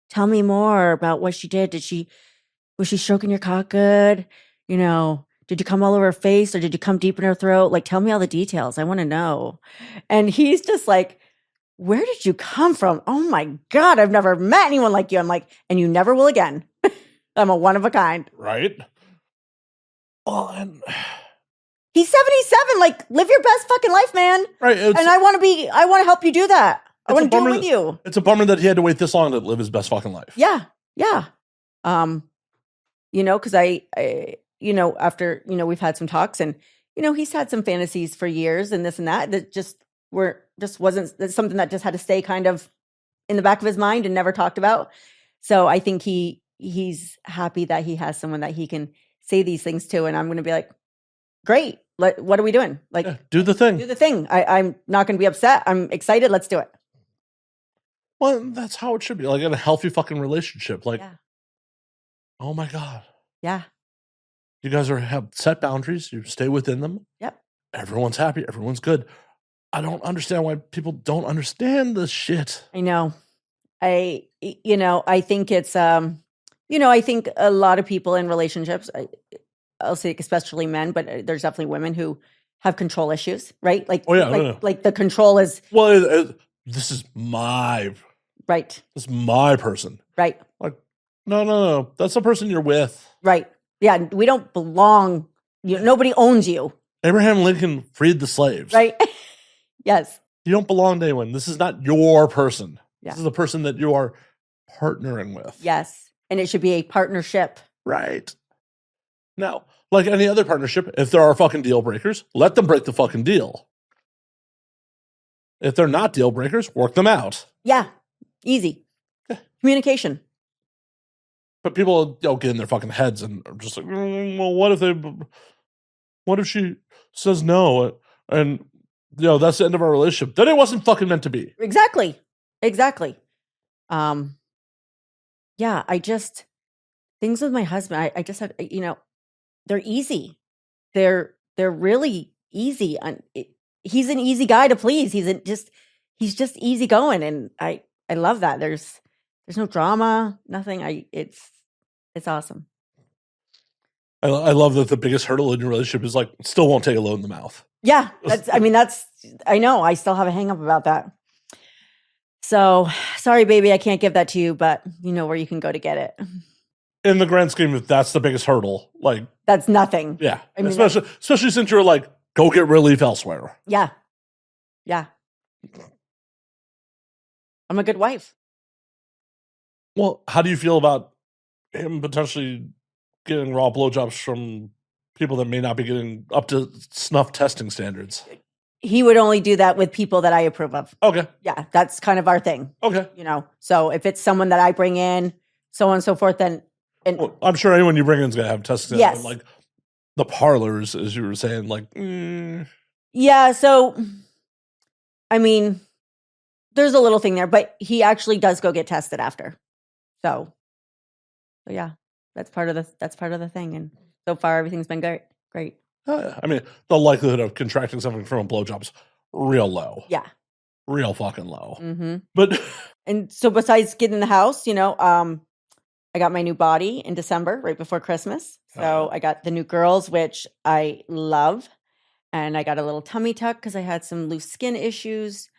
Tell me more about what she did. Was she stroking your cock good? Did you come all over her face or did you come deep in her throat? Like, tell me all the details. I want to know. And he's just like, where did you come from? Oh my God, I've never met anyone like you. I'm like, and you never will again. I'm a one of a kind. Right. Well, and he's 77. Like, live your best fucking life, man. Right. And I want to help you do that. I want to do it with you. It's a bummer that he had to wait this long to live his best fucking life. Yeah. Yeah. Because I after, we've had some talks and, he's had some fantasies for years and this and that just wasn't, that's something that just had to stay kind of in the back of his mind and never talked about. So I think he's happy that he has someone that he can say these things to. And I'm going to be like, great. What are we doing? Like, do the thing. Do the thing. I'm not going to be upset. I'm excited. Let's do it. Well, that's how it should be. Like in a healthy fucking relationship. Like, yeah. Oh my God. Yeah. You guys have set boundaries. You stay within them. Yep. Everyone's happy. Everyone's good. I don't understand why people don't understand this shit. I know. I think it's, I think a lot of people in relationships, I'll say especially men, but there's definitely women who have control issues, right? Like, like the control is. Well, this is my. Right. This is my person. Right. Like, no. That's the person you're with. Right. Yeah. We don't belong. Nobody owns you. Abraham Lincoln freed the slaves. Right. Yes. You don't belong to anyone. This is not your person. Yeah. This is the person that you are partnering with. Yes. And it should be a partnership. Right. Now, like any other partnership, if there are fucking deal breakers, let them break the fucking deal. If they're not deal breakers, work them out. Yeah. Easy. Communication. But people don't get in their fucking heads and are just like, well, what if she says no? And, that's the end of our relationship. Then it wasn't fucking meant to be. Exactly. Yeah, things with my husband, I just have, they're easy. They're really easy. He's an easy guy to please. He's just easy going. And I love that. There's no drama, nothing. It's awesome. I love that the biggest hurdle in your relationship is like, still won't take a load in the mouth. Yeah. I know. I still have a hang up about that. So sorry, baby, I can't give that to you, but you know where you can go to get it. In the grand scheme, if that's the biggest hurdle, like that's nothing. Yeah. Especially since you're like, go get relief elsewhere. Yeah. I'm a good wife. Well, how do you feel about him potentially getting raw blowjobs from people that may not be getting up to snuff testing standards? He would only do that with people that I approve of. Okay. Yeah, that's kind of our thing. Okay. So if it's someone that I bring in, so on and so forth, then. Well, I'm sure anyone you bring in is going to have testing. Yes. Like the parlors, as you were saying, like. Yeah. So, there's a little thing there, but he actually does go get tested after. So yeah, that's part of the thing. And so far, everything's been great. The likelihood of contracting something from a blowjob's real low. Yeah. Real fucking low. Mm-hmm. But. And so besides getting the house, I got my new body in December, right before Christmas. So I got the new girls, which I love. And I got a little tummy tuck because I had some loose skin issues.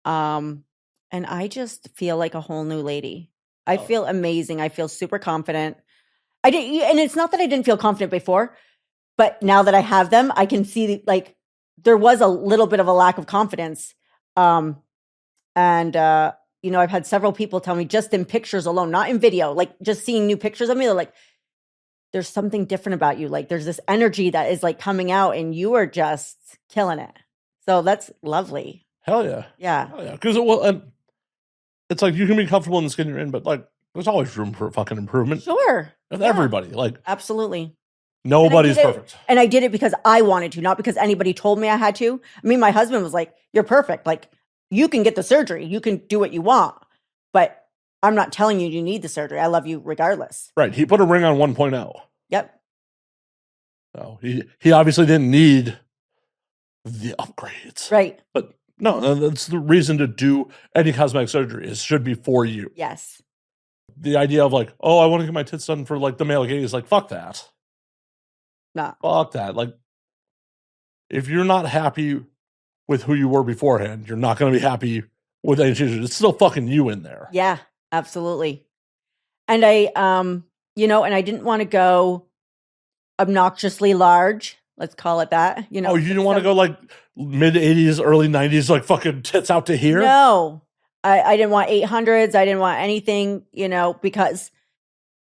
And I just feel like a whole new lady. I feel amazing. I feel super confident. And it's not that I didn't feel confident before, but now that I have them, I can see like there was a little bit of a lack of confidence. I've had several people tell me just in pictures alone, not in video, like just seeing new pictures of me, they're like, there's something different about you. Like there's this energy that is like coming out and you are just killing it. So that's lovely. Hell yeah. Yeah. Hell yeah. Because it's like you can be comfortable in the skin you're in, but like there's always room for fucking improvement. Sure. With everybody. Like absolutely. Nobody's perfect. And I did it because I wanted to, not because anybody told me I had to. My husband was like, you're perfect. Like you can get the surgery. You can do what you want. But I'm not telling you need the surgery. I love you regardless. Right. He put a ring on 1.0. Yep. So he obviously didn't need the upgrades. Right. But no, that's the reason to do any cosmetic surgery. It should be for you. Yes. The idea of like, oh, I want to get my tits done for like the male gaze, like fuck that. No. Fuck that. Like if you're not happy with who you were beforehand, you're not going to be happy with any changes. It's still fucking you in there. Yeah, absolutely. And I, and I didn't want to go obnoxiously large. Let's call it that. Oh, you didn't want to go like mid 80s, early 90s, like fucking tits out to here? No, I didn't want 800s. I didn't want anything, because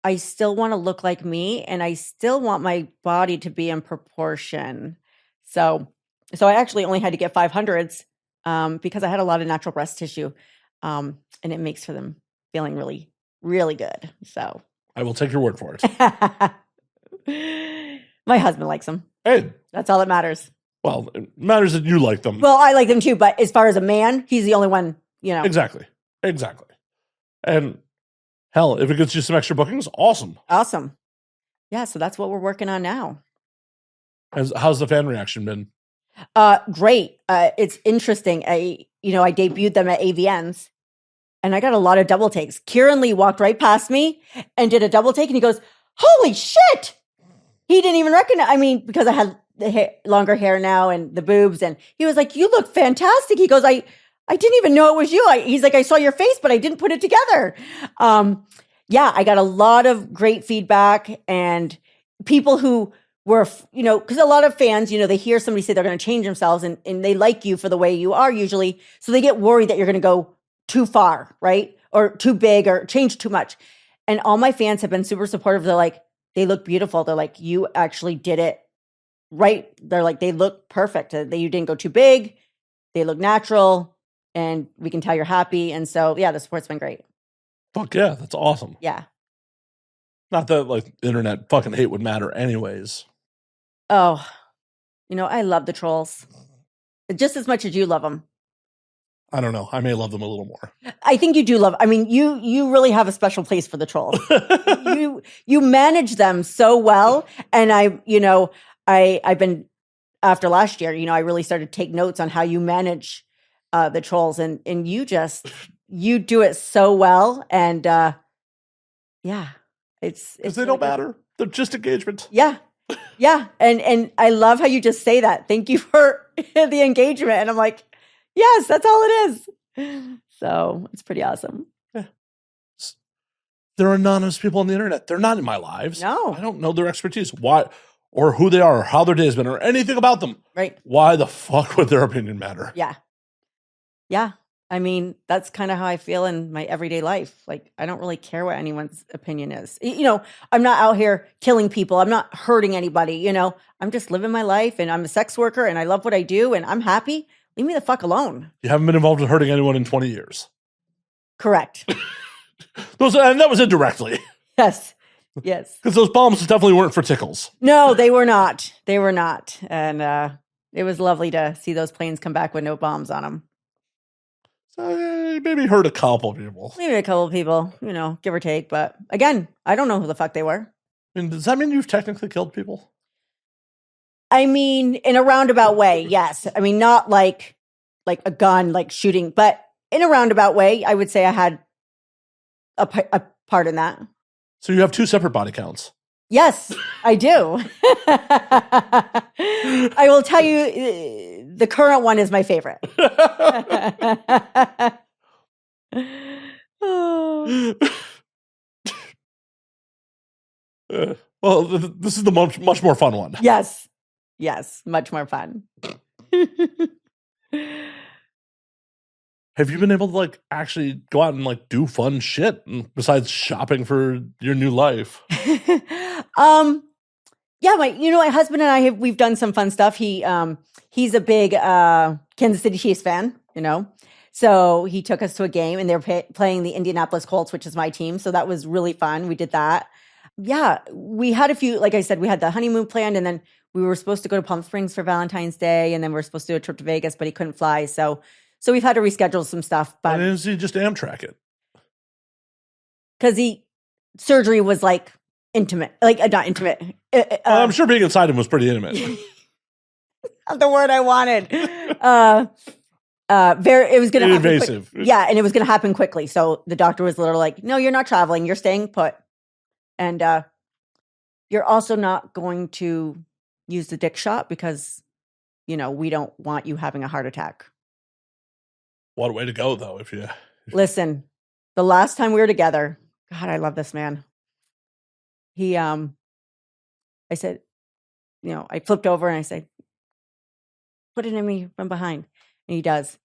I still want to look like me and I still want my body to be in proportion. So I actually only had to get 500s because I had a lot of natural breast tissue and it makes for them feeling really, really good. So I will take your word for it. My husband likes them. Hey. That's all that matters. Well, it matters that you like them. Well, I like them too, but as far as a man, he's the only one, Exactly. And hell, if it gets you some extra bookings, awesome. Awesome. Yeah, so that's what we're working on now. How's the fan reaction been? Great. It's interesting. I debuted them at AVNs and I got a lot of double takes. Kieran Lee walked right past me and did a double take and he goes, "Holy shit." He didn't even recognize, because I had the longer hair now and the boobs, and he was like, "You look fantastic." He goes, I didn't even know it was you. He's like, "I saw your face, but I didn't put it together." Yeah, I got a lot of great feedback and people who were, because a lot of fans, they hear somebody say they're going to change themselves and they like you for the way you are usually. So they get worried that you're going to go too far, right? Or too big or change too much. And all my fans have been super supportive. They're like, they look beautiful. They're like, "You actually did it right." They're like, "They look perfect. You didn't go too big. They look natural. And we can tell you're happy." And so, yeah, the support's been great. Fuck yeah, that's awesome. Yeah. Not that internet fucking hate would matter anyways. Oh, I love the trolls just as much as you love them. I don't know. I may love them a little more. I think you do love. You really have a special place for the trolls. you manage them so well, and I've been after last year. I really started to take notes on how you manage the trolls, and you do it so well, and yeah, it's because they don't matter. They're just engagement. Yeah. Yeah, and I love how you just say that. Thank you for the engagement, and I'm like, yes, that's all it is. So it's pretty awesome. Yeah. There are anonymous people on the internet. They're not in my lives. No. I don't know their expertise. Why, or who they are, or how their day has been, or anything about them. Right. Why the fuck would their opinion matter? Yeah. Yeah. That's kind of how I feel in my everyday life. Like, I don't really care what anyone's opinion is. I'm not out here killing people. I'm not hurting anybody. I'm just living my life, and I'm a sex worker and I love what I do and I'm happy. Leave me the fuck alone. You haven't been involved in hurting anyone in 20 years. Correct. And that was indirectly. Yes. Yes. Because those bombs definitely weren't for tickles. No, they were not. They were not. And it was lovely to see those planes come back with no bombs on them. So maybe hurt a couple people. Maybe a couple of people, give or take. But again, I don't know who the fuck they were. Does that mean you've technically killed people? In a roundabout way, yes. Not like a gun, like shooting, but in a roundabout way, I would say I had a part in that. So you have two separate body counts? Yes, I do. I will tell you, the current one is my favorite. Well, this is the much more fun one. Yes. Yes, much more fun. Have you been able to actually go out and do fun shit besides shopping for your new life? Yeah, my husband and I we've done some fun stuff. He's a big Kansas City Chiefs fan, So he took us to a game and they were playing the Indianapolis Colts, which is my team. So that was really fun. We did that. Yeah, we had a few, like I said, we had the honeymoon planned, and then we were supposed to go to Palm Springs for Valentine's Day, and then we were supposed to do a trip to Vegas, but he couldn't fly. So we've had to reschedule some stuff. But why didn't he just Amtrak it? Because surgery was intimate, not intimate. I'm sure being inside him was pretty intimate. Not the word I wanted. It was going to happen invasive. Yeah, and it was going to happen quickly. So the doctor was literally like, "No, you're not traveling. You're staying put, and you're also not going to use the dick shot because, we don't want you having a heart attack." What a way to go, though! Listen, the last time we were together, God, I love this man. I said, I flipped over and I said, "Put it in me from behind." And he does.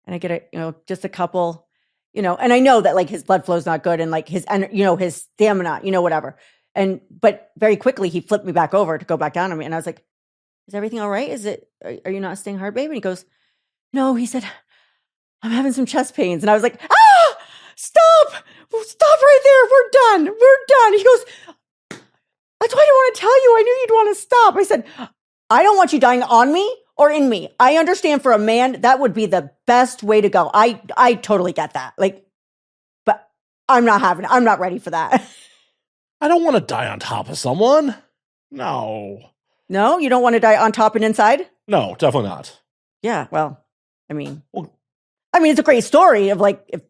And I get just a couple, and I know that his blood flow is not good and his, his stamina, whatever. But very quickly he flipped me back over to go back down on me. And I was like, "Is everything all right? Are you not staying hard, babe?" And he goes, "No," he said, "I'm having some chest pains." And I was like, "Ah, stop right there. We're done. He goes, "That's why I didn't want to tell you. I knew you'd want to stop." I said, "I don't want you dying on me or in me. I understand for a man, that would be the best way to go. I totally get that. But I'm not ready for that." I don't want to die on top of someone. No. No, you don't want to die on top and inside? No, definitely not. Yeah, well, I mean, Well, it's a great story of like, if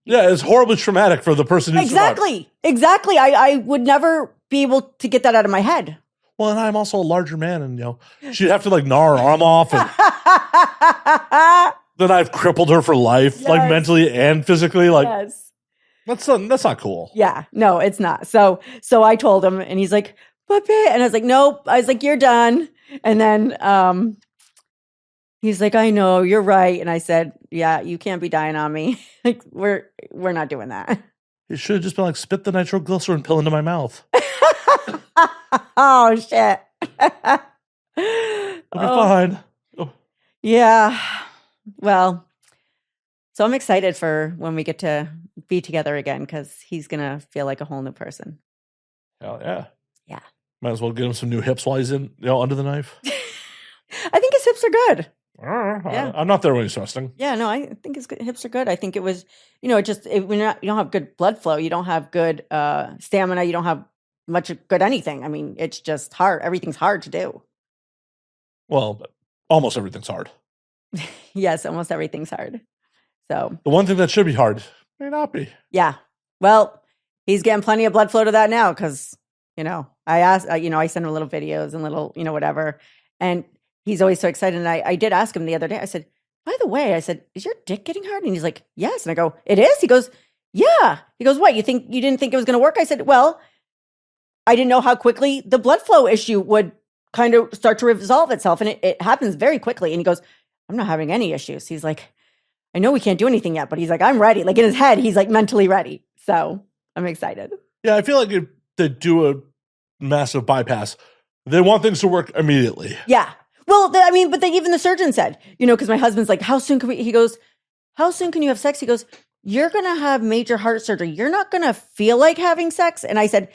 yeah, it's horribly traumatic for the person who survived. Exactly. I would never be able to get that out of my head. Well, and I'm also a larger man, and she'd have to like gnaw her arm off, and then I've crippled her for life, like mentally and physically. Like that's not cool. Yeah, no, it's not. So I told him, and he's like, "Puppet," and I was like, "Nope." I was like, "You're done." And then he's like, "I know, you're right." And I said, "Yeah, you can't be dying on me. Like we're not doing that." You should have just been like, spit the nitroglycerin pill into my mouth. Oh shit. It'll be fine. Oh. Yeah. Well, so I'm excited for when we get to be together again because he's gonna feel like a whole new person. Hell yeah. Yeah. Might as well get him some new hips while he's under the knife. I think his hips are good. Yeah. I'm not there when he's resting. Yeah, no, I think his hips are good. I think it was, when you don't have good blood flow, you don't have good stamina, you don't have much good anything. I mean, it's just hard. Everything's hard to do. Well, almost everything's hard. Yes, almost everything's hard. So the one thing that should be hard may not be. Yeah. Well, he's getting plenty of blood flow to that now because, I asked, I send him little videos and little, whatever. And he's always so excited. And I did ask him the other day, I said, by the way, I said, is your dick getting hard? And he's like, yes. And I go, it is? He goes, yeah. He goes, what? You didn't think it was going to work? I said, well, I didn't know how quickly the blood flow issue would kind of start to resolve itself. And it happens very quickly. And he goes, I'm not having any issues. He's like, I know we can't do anything yet, but he's like, I'm ready. Like in his head, he's like mentally ready. So I'm excited. Yeah, I feel like if they do a massive bypass, they want things to work immediately. Yeah. Well, but even the surgeon said, because my husband's like, how soon he goes, how soon can you have sex? He goes, you're going to have major heart surgery. You're not going to feel like having sex. And I said,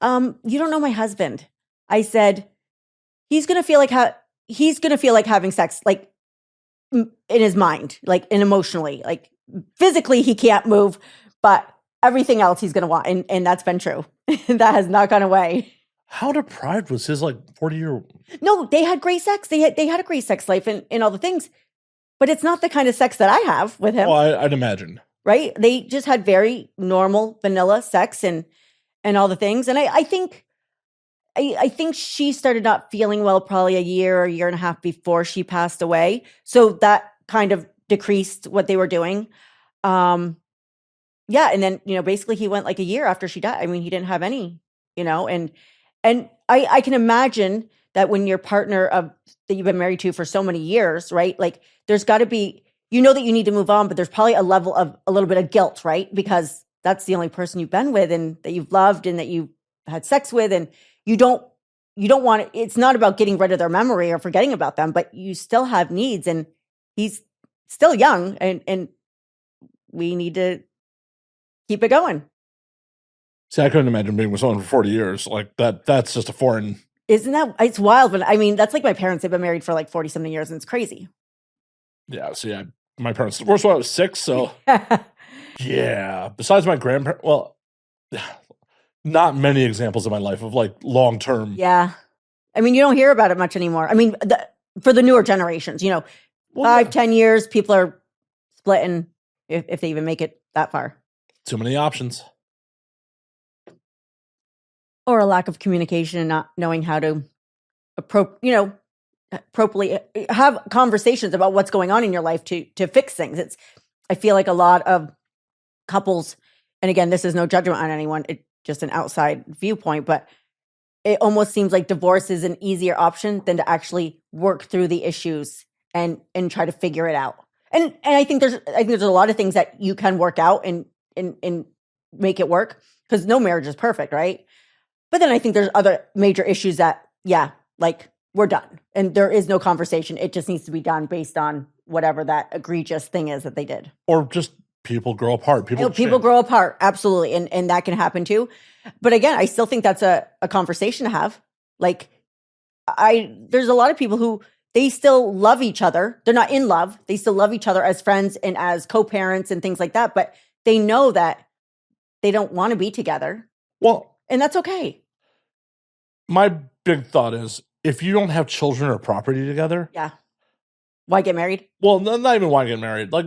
you don't know my husband. I said, he's going to feel like having sex, like in his mind, like and emotionally, like physically he can't move, but everything else he's going to want. And that's been true. That has not gone away. How deprived was his 40-year? No, they had great sex. They had a great sex life and all the things, but it's not the kind of sex that I have with him. Well, I'd imagine. Right? They just had very normal vanilla sex and all the things. And I think she started not feeling well probably a year and a half before she passed away. So that kind of decreased what they were doing. Yeah. And then, basically he went like a year after she died. I mean, he didn't have any, and I can imagine that when your partner that you've been married to for so many years, right? Like there's got to be, that you need to move on, but there's probably a level of a little bit of guilt, right? Because that's the only person you've been with and that you've loved and that you've had sex with. And you don't want it. It's not about getting rid of their memory or forgetting about them, but you still have needs and he's still young and we need to keep it going. See, I couldn't imagine being with someone for 40 years. Like that's just a foreign. Isn't that, it's wild. But that's like my parents, they've been married for like 40 something years and it's crazy. Yeah. See, my parents divorced when I was 6. So yeah, besides my grandparents, well, not many examples in my life of long-term. Yeah. You don't hear about it much anymore. For the newer generations, 10 years, people are splitting if they even make it that far. Too many options. Or a lack of communication and not knowing how to appropriately have conversations about what's going on in your life to fix things. I feel like a lot of couples, and again, this is no judgment on anyone, it's just an outside viewpoint, but it almost seems like divorce is an easier option than to actually work through the issues and try to figure it out. And I think there's a lot of things that you can work out and make it work because no marriage is perfect, right? But then I think there's other major issues that, we're done. And there is no conversation. It just needs to be done based on whatever that egregious thing is that they did. Or just people grow apart. People grow apart. Absolutely. And that can happen too. But again, I still think that's a conversation to have. There's a lot of people who they still love each other. They're not in love. They still love each other as friends and as co-parents and things like that. But they know that they don't want to be together. Well, and that's okay. My big thought is if you don't have children or property together, Yeah. Why get married? well, not even why get married. Like,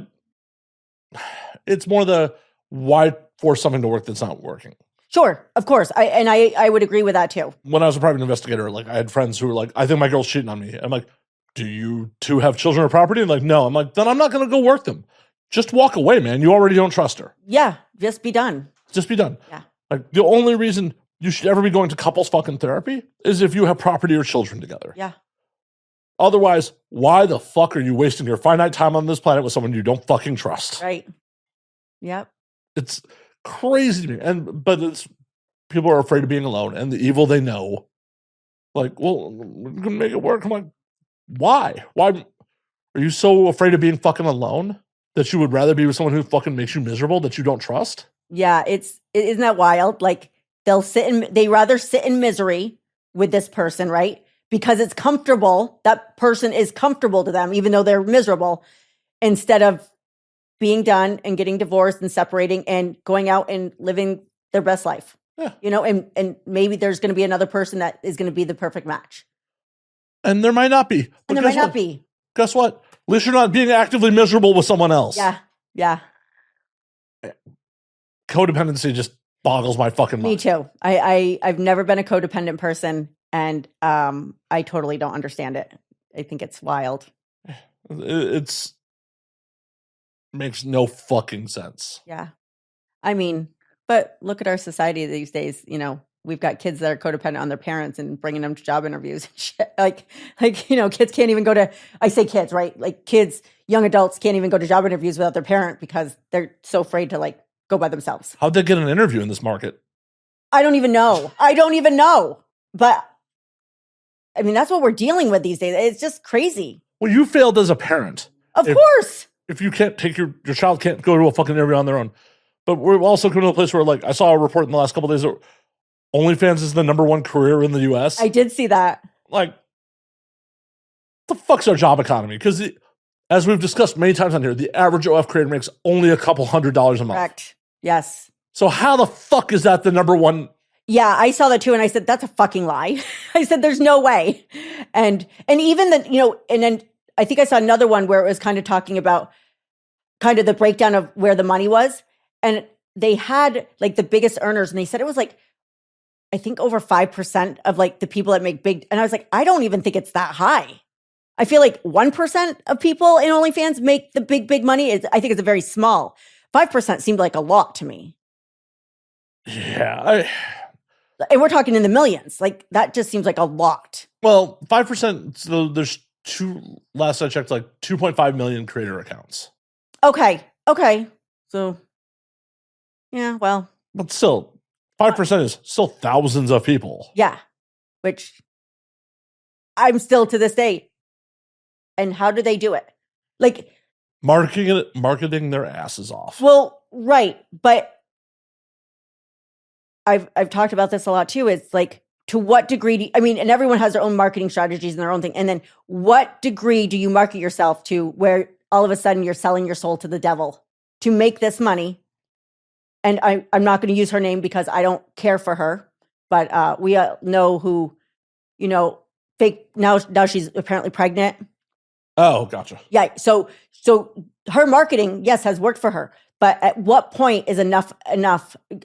it's more the why force something to work that's not working. Sure, of course. I would agree with that too. When I was a private investigator, like, I had friends who were like, I think my girl's cheating on me. I'm like, do you two have children or property? And like, no. I'm like, then I'm not going to go work them. Just walk away, man. You already don't trust her. Yeah, just be done. Just be done. Yeah. Like, the only reason you should ever be going to couples fucking therapy is if you have property or children together. Yeah. Otherwise, why the fuck are you wasting your finite time on this planet with someone you don't fucking trust? Right. Yep. It's crazy to me. But it's people are afraid of being alone and the evil they know. Like, well, we're gonna make it work. I'm like, why? Why are you so afraid of being fucking alone that you would rather be with someone who fucking makes you miserable that you don't trust? Yeah, isn't that wild? Like they rather sit in misery with this person, right? Because it's comfortable. That person is comfortable to them, even though they're miserable, instead of being done and getting divorced and separating and going out and living their best life. Yeah. You know, and maybe there's going to be another person that is going to be the perfect match. And there might not be. And there might not be. Guess what? At least you're not being actively miserable with someone else. Yeah. Yeah. Codependency just boggles my fucking mind. Me too. I've never been a codependent person, and I totally don't understand it. I think it's wild. It's makes no fucking sense. Yeah. I mean, but look at our society these days. You know, we've got kids that are codependent on their parents and bringing them to job interviews and shit. Like, you know, kids can't even go to, I say kids, right? Like kids, young adults can't even go to job interviews without their parent because they're so afraid to like go by themselves. How'd they get an interview in this market? I don't even know. But I mean, that's what we're dealing with these days. It's just crazy. Well, you failed as a parent. Of course. If you can't take your child can't go to a fucking interview on their own. But we're also coming to a place where, like, I saw a report in the last couple of days that OnlyFans is the #1 career in the US. I did see that. Like, the fuck's our job economy? Because as we've discussed many times on here, the average OF creator makes only a couple $100s a month. Correct. Yes. So how the fuck is that the #1? Yeah, I saw that too, and I said that's a fucking lie. I said there's no way, and even the, you know, and then I think I saw another one where it was kind of talking about kind of the breakdown of where the money was, and they had like the biggest earners, and they said it was like I think over 5% of like the people that make big, and I was like, I don't even think it's that high. I feel like 1% of people in OnlyFans make the big money. I think it's a very small. 5% seemed like a lot to me. Yeah. And we're talking in the millions. Like that just seems like a lot. Well, 5%. So there's last I checked, like 2.5 million creator accounts. Okay. So, yeah, well. But still, 5% is still thousands of people. Yeah. Which I'm still to this day. And how do they do it? Like marketing their asses off. Well, right. But I've talked about this a lot too. It's like, to what degree and everyone has their own marketing strategies and their own thing. And then what degree do you market yourself to where all of a sudden you're selling your soul to the devil to make this money? And I'm not going to use her name because I don't care for her, but we know who, you know, fake now she's apparently pregnant. Oh, gotcha. Yeah. So her marketing, yes, has worked for her. But at what point is enough?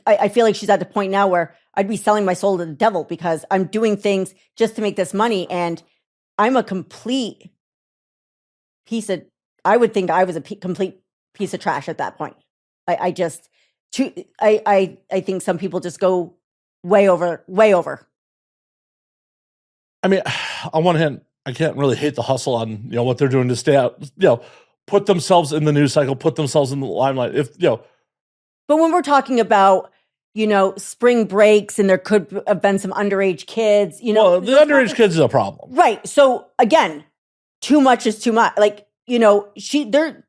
I feel like she's at the point now where I'd be selling my soul to the devil because I'm doing things just to make this money. And I'm a complete I would think I was a complete piece of trash at that point. I think some people just go way over. I mean, on one hand, I can't really hate the hustle on, you know, what they're doing to stay out, you know, put themselves in the news cycle, put themselves in the limelight. But when we're talking about, you know, spring breaks and there could have been some underage kids, you know. Well, the underage kids is a problem. Right. So again, too much is too much. Like, you know, that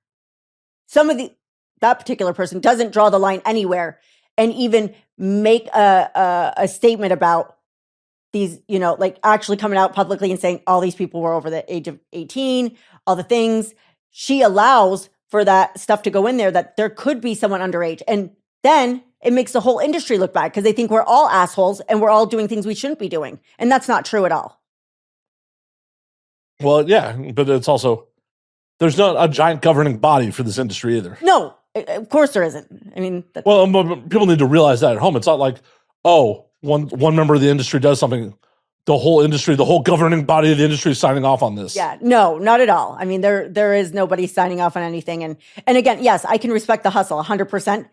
particular person doesn't draw the line anywhere and even make a statement about these, you know, like actually coming out publicly and saying all these people were over the age of 18, all the things. She allows for that stuff to go in there, that there could be someone underage. And then it makes the whole industry look bad because they think we're all assholes and we're all doing things we shouldn't be doing. And that's not true at all. Well, yeah, but it's also, there's not a giant governing body for this industry either. No, of course there isn't. I mean, Well, people need to realize that at home. It's not like, oh, one member of the industry does something, the whole industry, the whole governing body of the industry is signing off on this. yeah, no, not at all. I mean, there is nobody signing off on anything. And again, yes, I can respect the hustle 100%.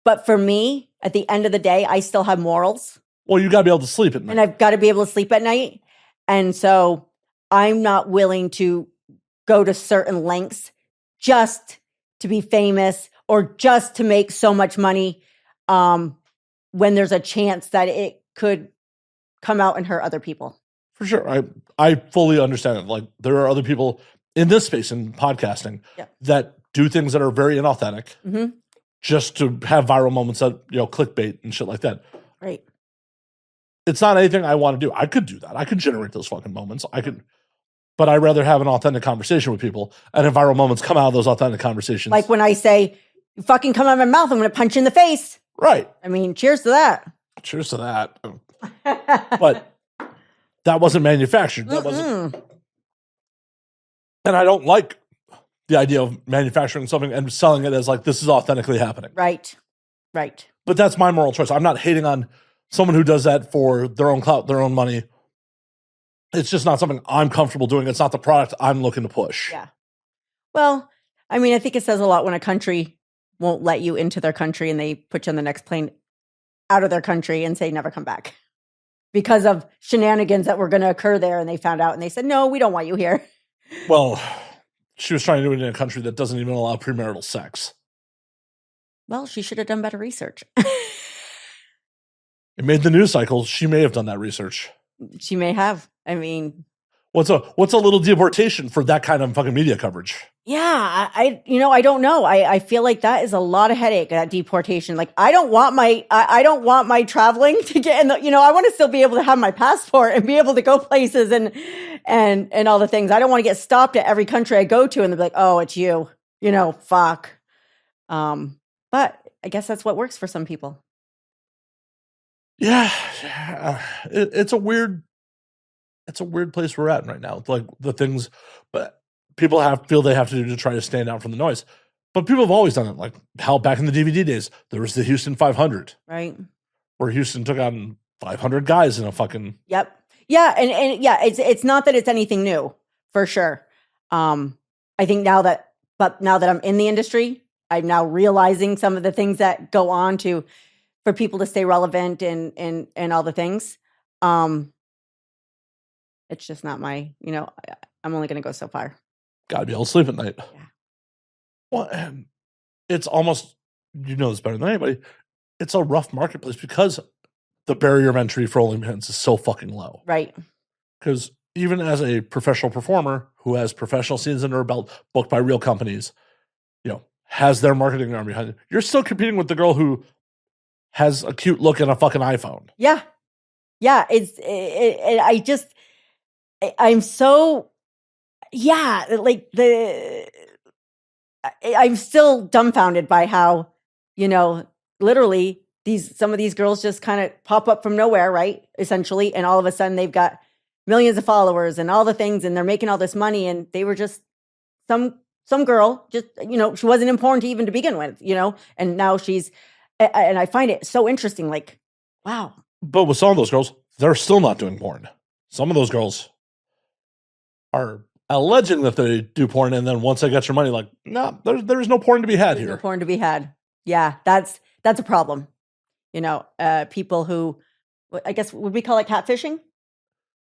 But for me, at the end of the day, I still have morals. Well, you got to be able to sleep at night. And I've got to be able to sleep at night. And so I'm not willing to go to certain lengths just to be famous or just to make so much money when there's a chance that it could come out and hurt other people. For sure. I fully understand it. Like, there are other people in this space in podcasting that do things that are very inauthentic just to have viral moments that, clickbait and shit like that. Right. It's not anything I want to do. I could do that. I could generate those fucking moments. But I'd rather have an authentic conversation with people, and if viral moments come out of those authentic conversations. Like when I say, you fucking come out of my mouth, I'm going to punch you in the face. Right. I mean, cheers to that. Cheers to that. But that wasn't manufactured. That wasn't. And I don't like the idea of manufacturing something and selling it as like, this is authentically happening. Right. Right. But that's my moral choice. I'm not hating on someone who does that for their own clout, their own money. It's just not something I'm comfortable doing. It's not the product I'm looking to push. Yeah. Well, I mean, I think it says a lot when a country won't let you into their country and they put you on the next plane out of their country and say, never come back because of shenanigans that were going to occur there. And they found out and they said, no, we don't want you here. Well, she was trying to do it in a country that doesn't even allow premarital sex. Well, she should have done better research. It made the news cycle. She may have done that research. She may have. I mean, what's a little deportation for that kind of fucking media coverage? Yeah, I don't know. I feel like that is a lot of headache, that deportation. Like, I don't want my traveling to get in the, I want to still be able to have my passport and be able to go places and all the things. I don't want to get stopped at every country I go to and they'll be like, oh, it's you, fuck. But I guess that's what works for some people. Yeah. It's a weird place we're at right now. Like the things, but people feel they have to do to try to stand out from the noise. But people have always done it. Like how back in the DVD days, there was the Houston 500. Right. Where Houston took on 500 guys in a fucking. Yep. Yeah. And yeah, it's not that it's anything new, for sure. I think now that I'm in the industry, I'm now realizing some of the things that go on for people to stay relevant and all the things. It's just not my, I'm only going to go so far. Got to be able to sleep at night. Yeah. Well, and it's almost, this better than anybody. It's a rough marketplace because the barrier of entry for OnlyFans is so fucking low. Right. Because even as a professional performer who has professional scenes under her belt, booked by real companies, has their marketing arm behind it, you're still competing with the girl who has a cute look and a fucking iPhone. Yeah. Yeah. I'm so, like I'm still dumbfounded by how, literally some of these girls just kind of pop up from nowhere, right? Essentially. And all of a sudden they've got millions of followers and all the things, and they're making all this money, and they were just some girl, just, she wasn't important even to begin with, and now and I find it so interesting. Like, wow. But with some of those girls, they're still not doing porn. Some of those girls are alleging that they do porn, and then once they get your money, like, no, there's no porn to be had here. No porn to be had. Yeah, that's a problem. People who, I guess, would we call it catfishing?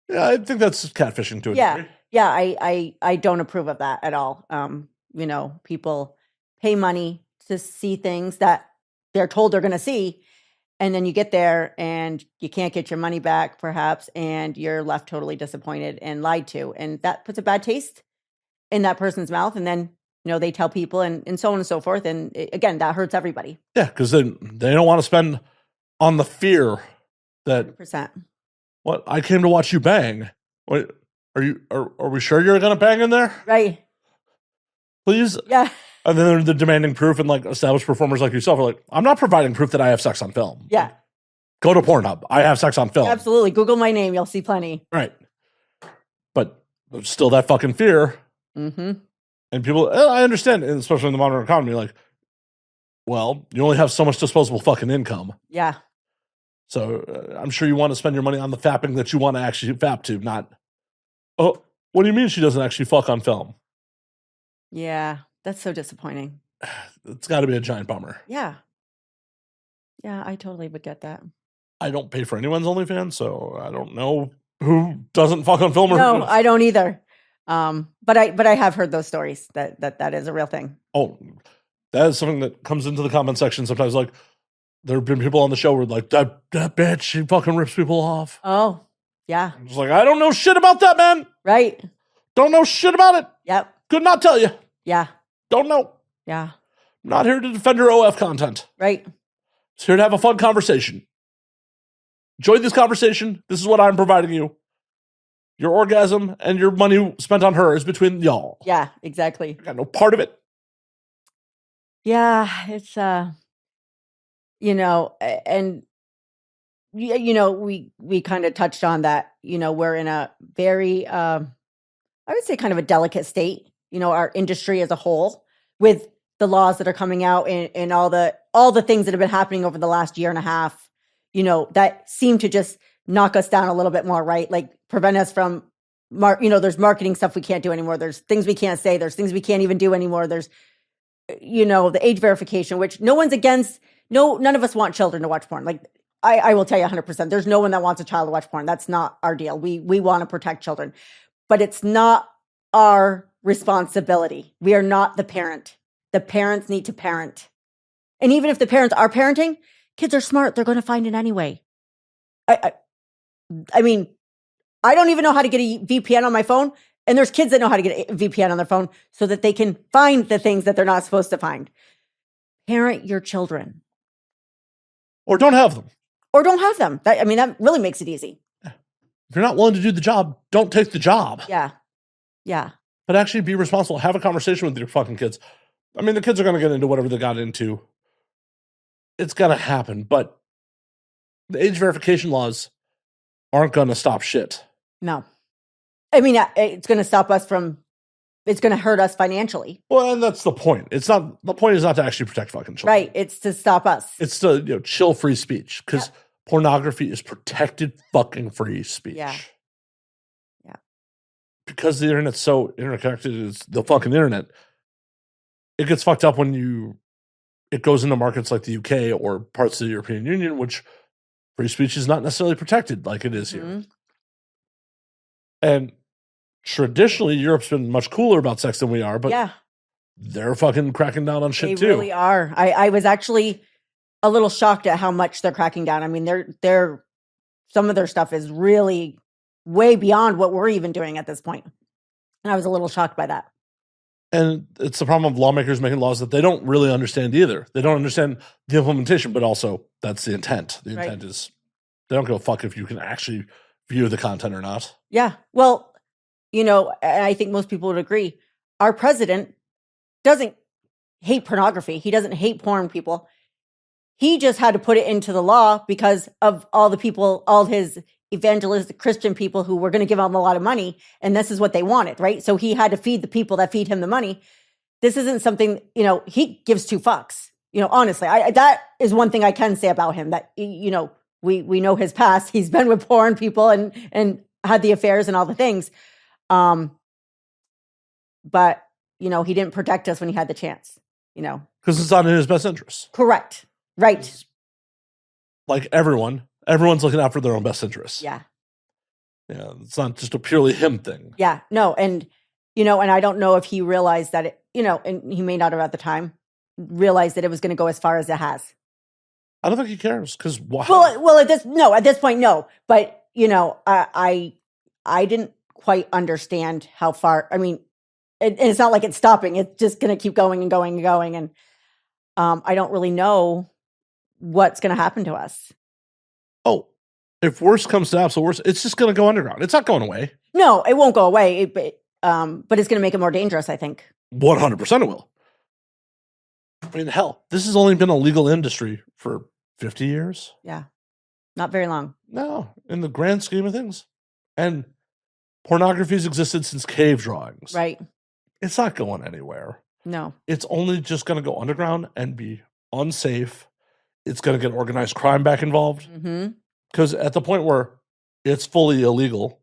Yeah, I think that's catfishing to a degree. Yeah, I don't approve of that at all. People pay money to see things that they're told they're going to see, and then you get there and you can't get your money back, perhaps, and you're left totally disappointed and lied to, and that puts a bad taste in that person's mouth. And then they tell people, and so on and so forth, and again, that hurts everybody. Yeah, because they don't want to spend on the fear that 100%. What, I came to watch you bang. What, are we sure you're gonna bang in there? Right. Please. Yeah. And then they're demanding proof, and like established performers like yourself are like, I'm not providing proof that I have sex on film. Yeah. Go to Pornhub. I have sex on film. Absolutely. Google my name. You'll see plenty. Right. But there's still that fucking fear. Mm-hmm. And people, I understand, and especially in the modern economy, like, well, you only have so much disposable fucking income. Yeah. So I'm sure you want to spend your money on the fapping that you want to actually fap to, not, oh, what do you mean she doesn't actually fuck on film? Yeah. That's so disappointing. It's got to be a giant bummer. Yeah. Yeah, I totally would get that. I don't pay for anyone's OnlyFans, so I don't know who doesn't fuck on film. No, I don't either. But I have heard those stories that is a real thing. Oh, that is something that comes into the comment section sometimes. Like, there have been people on the show where like, that bitch, she fucking rips people off. Oh, yeah. I'm just like, I don't know shit about that, man. Right. Don't know shit about it. Yep. Could not tell you. Yeah. Don't know. Yeah. I'm not here to defend your OF content. Right. Just here to have a fun conversation. Enjoy this conversation. This is what I'm providing you. Your orgasm and your money spent on her is between y'all. Yeah, exactly. I got no part of it. Yeah, it's you know, and you know, we kind of touched on that. You know, we're in a very I would say kind of a delicate state, you know, our industry as a whole, with the laws that are coming out and all the things that have been happening over the last year and a half, you know, that seem to just knock us down a little bit more, right? Like prevent us from you know, there's marketing stuff we can't do anymore. There's things we can't say. There's things we can't even do anymore. There's, you know, the age verification, which no one's against. No, none of us want children to watch porn. Like I will tell you 100%. There's no one that wants a child to watch porn. That's not our deal. We want to protect children, but it's not our responsibility. We are not the parent. The parents need to parent. And even if the parents are parenting, kids are smart. They're going to find it anyway. I mean, I don't even know how to get a VPN on my phone. And there's kids that know how to get a VPN on their phone so that they can find the things that they're not supposed to find. Parent your children. Or don't have them. Or don't have them. That really makes it easy. If you're not willing to do the job, don't take the job. Yeah. Yeah. But actually be responsible. Have a conversation with your fucking kids. I mean, the kids are going to get into whatever they got into. It's going to happen. But the age verification laws aren't going to stop shit. No. I mean, it's going to stop us from, it's going to hurt us financially. Well, and that's the point. The point is not to actually protect fucking children. Right. It's to stop us. It's to, chill free speech. Because pornography is protected fucking free speech. Yeah. Yeah. Because the internet's so interconnected, it's the fucking internet. It gets fucked up when it goes into markets like the UK or parts of the European Union, which free speech is not necessarily protected like it is here. And traditionally, Europe's been much cooler about sex than we are, but they're fucking cracking down on shit too. They really are. I was actually a little shocked at how much they're cracking down. I mean, they're some of their stuff is really way beyond what we're even doing at this point. And I was a little shocked by that. And it's the problem of lawmakers making laws that they don't really understand either. They don't understand the implementation, but also that's the intent. The intent is they don't give a fuck if you can actually view the content or not. Yeah. Well, I think most people would agree. Our president doesn't hate pornography. He doesn't hate porn people. He just had to put it into the law because of all the people, all his evangelistic Christian people who were going to give him a lot of money. And this is what they wanted, right? So he had to feed the people that feed him the money. This isn't something, he gives two fucks. Honestly, that is one thing I can say about him, that, we know his past. He's been with porn people and had the affairs and all the things. But, he didn't protect us when he had the chance, Because it's not in his best interest. Correct. Right. It's like everyone's looking out for their own best interests. Yeah. Yeah. It's not just a purely him thing. Yeah. No. And, and I don't know if he realized that it, and he may not have at the time realized that it was going to go as far as it has. I don't think he cares because why? Well, at this point, no. But I didn't quite understand how far. I mean, it's not like it's stopping. It's just going to keep going and going and going. And I don't really know what's going to happen to us. Oh, if worse comes to absolute worse, it's just going to go underground. It's not going away. No, it won't go away. But it's going to make it more dangerous, I think. 100% it will. I mean, hell, this has only been a legal industry for 50 years. Yeah. Not very long. No, in the grand scheme of things. And Pornography's existed since cave drawings. Right. It's not going anywhere. No. It's only just going to go underground and be unsafe. It's going to get organized crime back involved. Because at the point where it's fully illegal,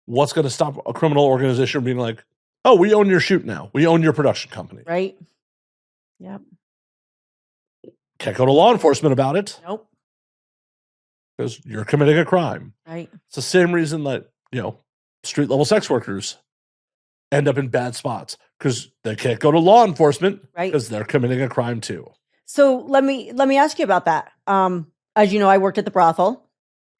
what's going to stop a criminal organization being like, oh, we own your shoot now. We own your production company. Right. Yep. Can't go to law enforcement about it. Nope. Because you're committing a crime. Right. It's the same reason that, street level sex workers end up in bad spots because they can't go to law enforcement because they're committing a crime too. So let me ask you about that. As you know, I worked at the brothel,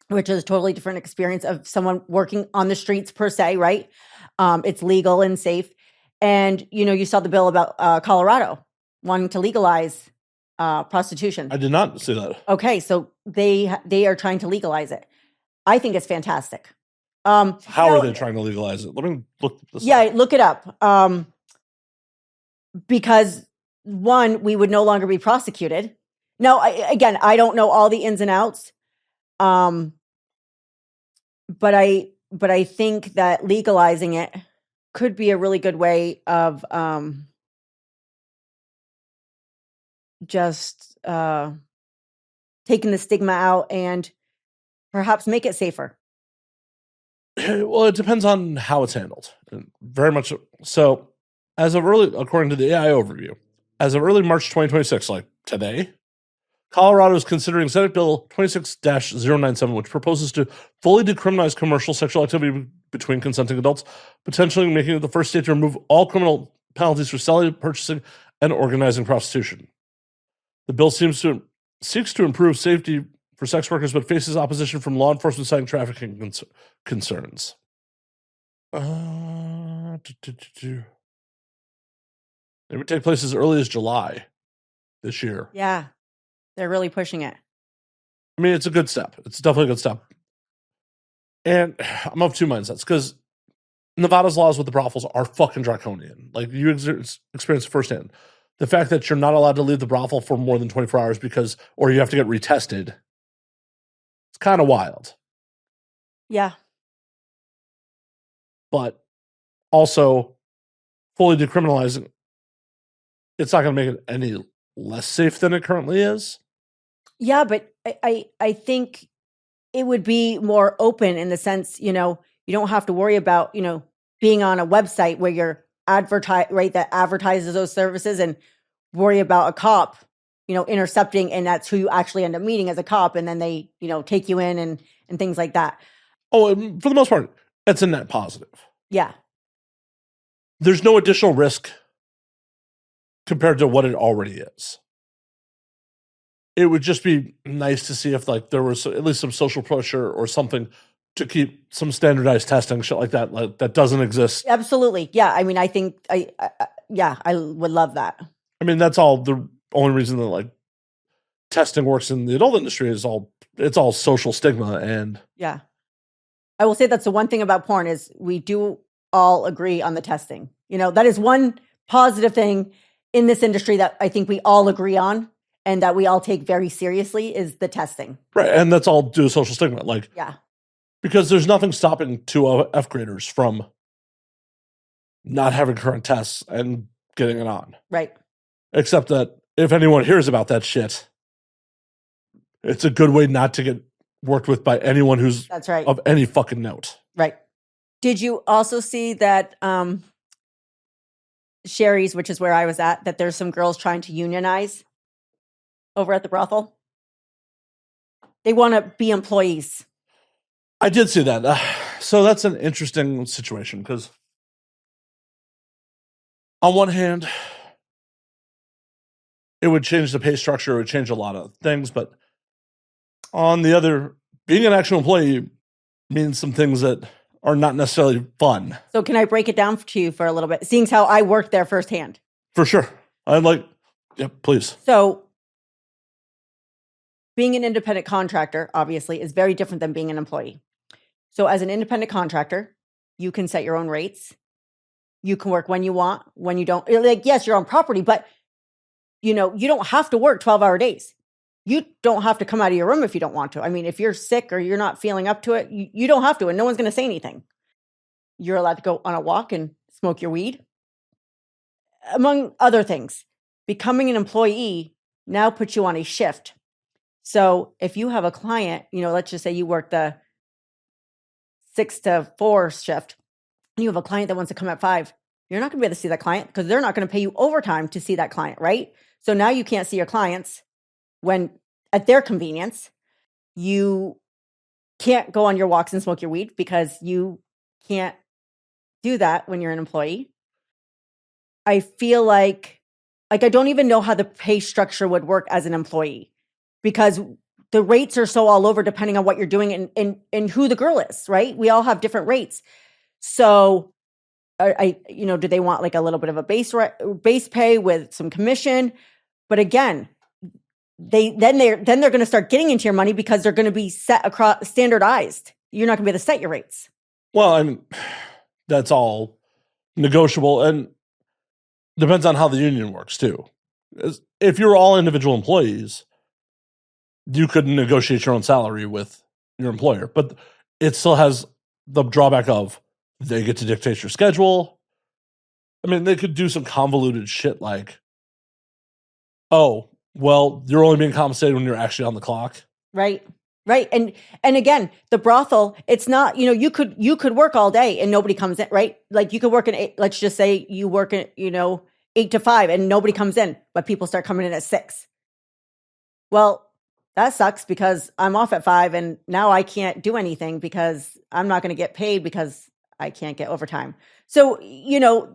which is a totally different experience of someone working on the streets per se, right? It's legal and safe. And, you saw the bill about Colorado wanting to legalize prostitution. I did not see that. Okay, so they are trying to legalize it. I think it's fantastic. How are they trying to legalize it? Let me look this up. Yeah, look it up. Because one, we would no longer be prosecuted. No, I don't know all the ins and outs. But I think that legalizing it could be a really good way of just taking the stigma out and perhaps make it safer. Well, it depends on how it's handled. Very much so. According to the AI overview, as of early March 2026, like today, Colorado is considering Senate Bill 26-097, which proposes to fully decriminalize commercial sexual activity between consenting adults, potentially making it the first state to remove all criminal penalties for selling, purchasing, and organizing prostitution. The bill seeks to improve safety for sex workers, but faces opposition from law enforcement citing trafficking concerns. It would take place as early as July this year. Yeah, they're really pushing it. I mean, it's a good step. It's definitely a good step. And I'm of two mindsets because Nevada's laws with the brothels are fucking draconian. Like, you experience firsthand. The fact that you're not allowed to leave the brothel for more than 24 hours or you have to get retested, it's kind of wild. Yeah. But also, fully decriminalizing, it's not going to make it any less safe than it currently is. Yeah, but I think it would be more open in the sense, you don't have to worry about, being on a website where you're that advertises those services and worry about a cop, intercepting, and that's who you actually end up meeting as a cop, and then they, take you in and things like that. Oh, for the most part, it's a net positive. Yeah. There's no additional risk compared to what it already is. It would just be nice to see if there was at least some social pressure or something to keep some standardized testing, shit like that, that doesn't exist. Absolutely. Yeah. I mean, I think I would love that. I mean, that's all the only reason that testing works in the adult industry is it's all social stigma. And yeah, I will say that's the one thing about porn is we do all agree on the testing. That is one positive thing in this industry that I think we all agree on and that we all take very seriously is the testing. Right. And that's all due to social stigma. Yeah. Because there's nothing stopping two F graders from not having current tests and getting it on. Right. Except that if anyone hears about that shit, it's a good way not to get worked with by anyone who's that's right. of any fucking note. Right. Did you also see that Sherry's, which is where I was at, that there's some girls trying to unionize over at the brothel? They want to be employees. I did see that. So that's an interesting situation because on one hand, it would change the pay structure, it would change a lot of things, but on the other, being an actual employee means some things that are not necessarily fun. So can I break it down to you for a little bit, seeing how I worked there firsthand? For sure. Please. So being an independent contractor, obviously, is very different than being an employee. So as an independent contractor, you can set your own rates. You can work when you want, when you don't. Yes, you're on property, but you don't have to work 12-hour days. You don't have to come out of your room if you don't want to. I mean, if you're sick or you're not feeling up to it, you don't have to, and no one's going to say anything. you're allowed to go on a walk and smoke your weed, among other things. Becoming an employee now puts you on a shift. So if you have a client, let's just say you work the 6 to 4 shift, and you have a client that wants to come at 5, you're not going to be able to see that client because they're not going to pay you overtime to see that client, right? So now you can't see your clients when at their convenience. You can't go on your walks and smoke your weed because you can't do that when you're an employee. I feel like I don't even know how the pay structure would work as an employee, because the rates are so all over depending on what you're doing and who the girl is, right? We all have different rates. So do they want like a little bit of a base pay with some commission? But again, they're going to start getting into your money because they're going to be set across standardized. You're not going to be able to set your rates. Well, I mean, that's all negotiable and depends on how the union works too. If you're all individual employees, you could negotiate your own salary with your employer, but it still has the drawback of they get to dictate your schedule. I mean, they could do some convoluted shit like, oh, well, you're only being compensated when you're actually on the clock. Right. And again, the brothel, it's not, you could work all day and nobody comes in, right? Like you could work let's just say you work at, 8 to 5 and nobody comes in, but people start coming in at 6. Well, that sucks because I'm off at 5 and now I can't do anything because I'm not going to get paid because I can't get overtime. So,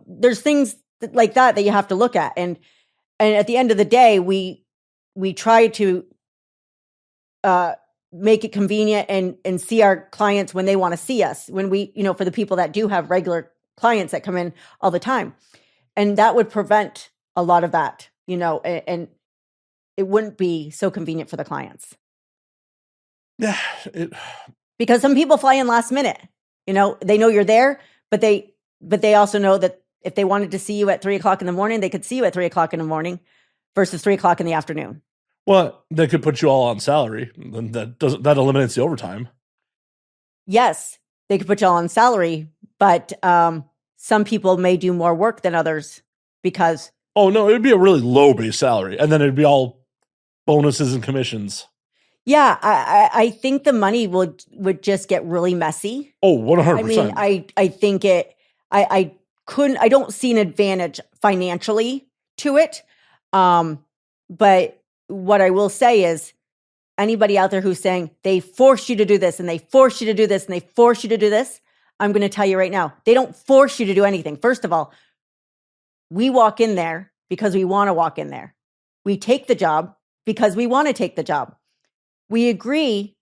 there's things like that you have to look at. And at the end of the day, we try to make it convenient and see our clients when they want to see us, when we, for the people that do have regular clients that come in all the time. And that would prevent a lot of that, and it wouldn't be so convenient for the clients. Yeah. Because some people fly in last minute, they know you're there, but they also know that if they wanted to see you at 3 o'clock in the morning, they could see you at 3 o'clock in the morning versus 3 o'clock in the afternoon. Well, they could put you all on salary, and that eliminates the overtime. Yes, they could put you all on salary, but some people may do more work than others because. Oh no, it'd be a really low base salary, and then it'd be all bonuses and commissions. Yeah, I think the money would just get really messy. Oh, 100%. I mean, I think I don't see an advantage financially to it. But what I will say is anybody out there who's saying they force you to do this and they force you to do this and they force you to do this, I'm going to tell you right now, they don't force you to do anything. First of all, we walk in there because we want to walk in there. We take the job because we want to take the job. We agree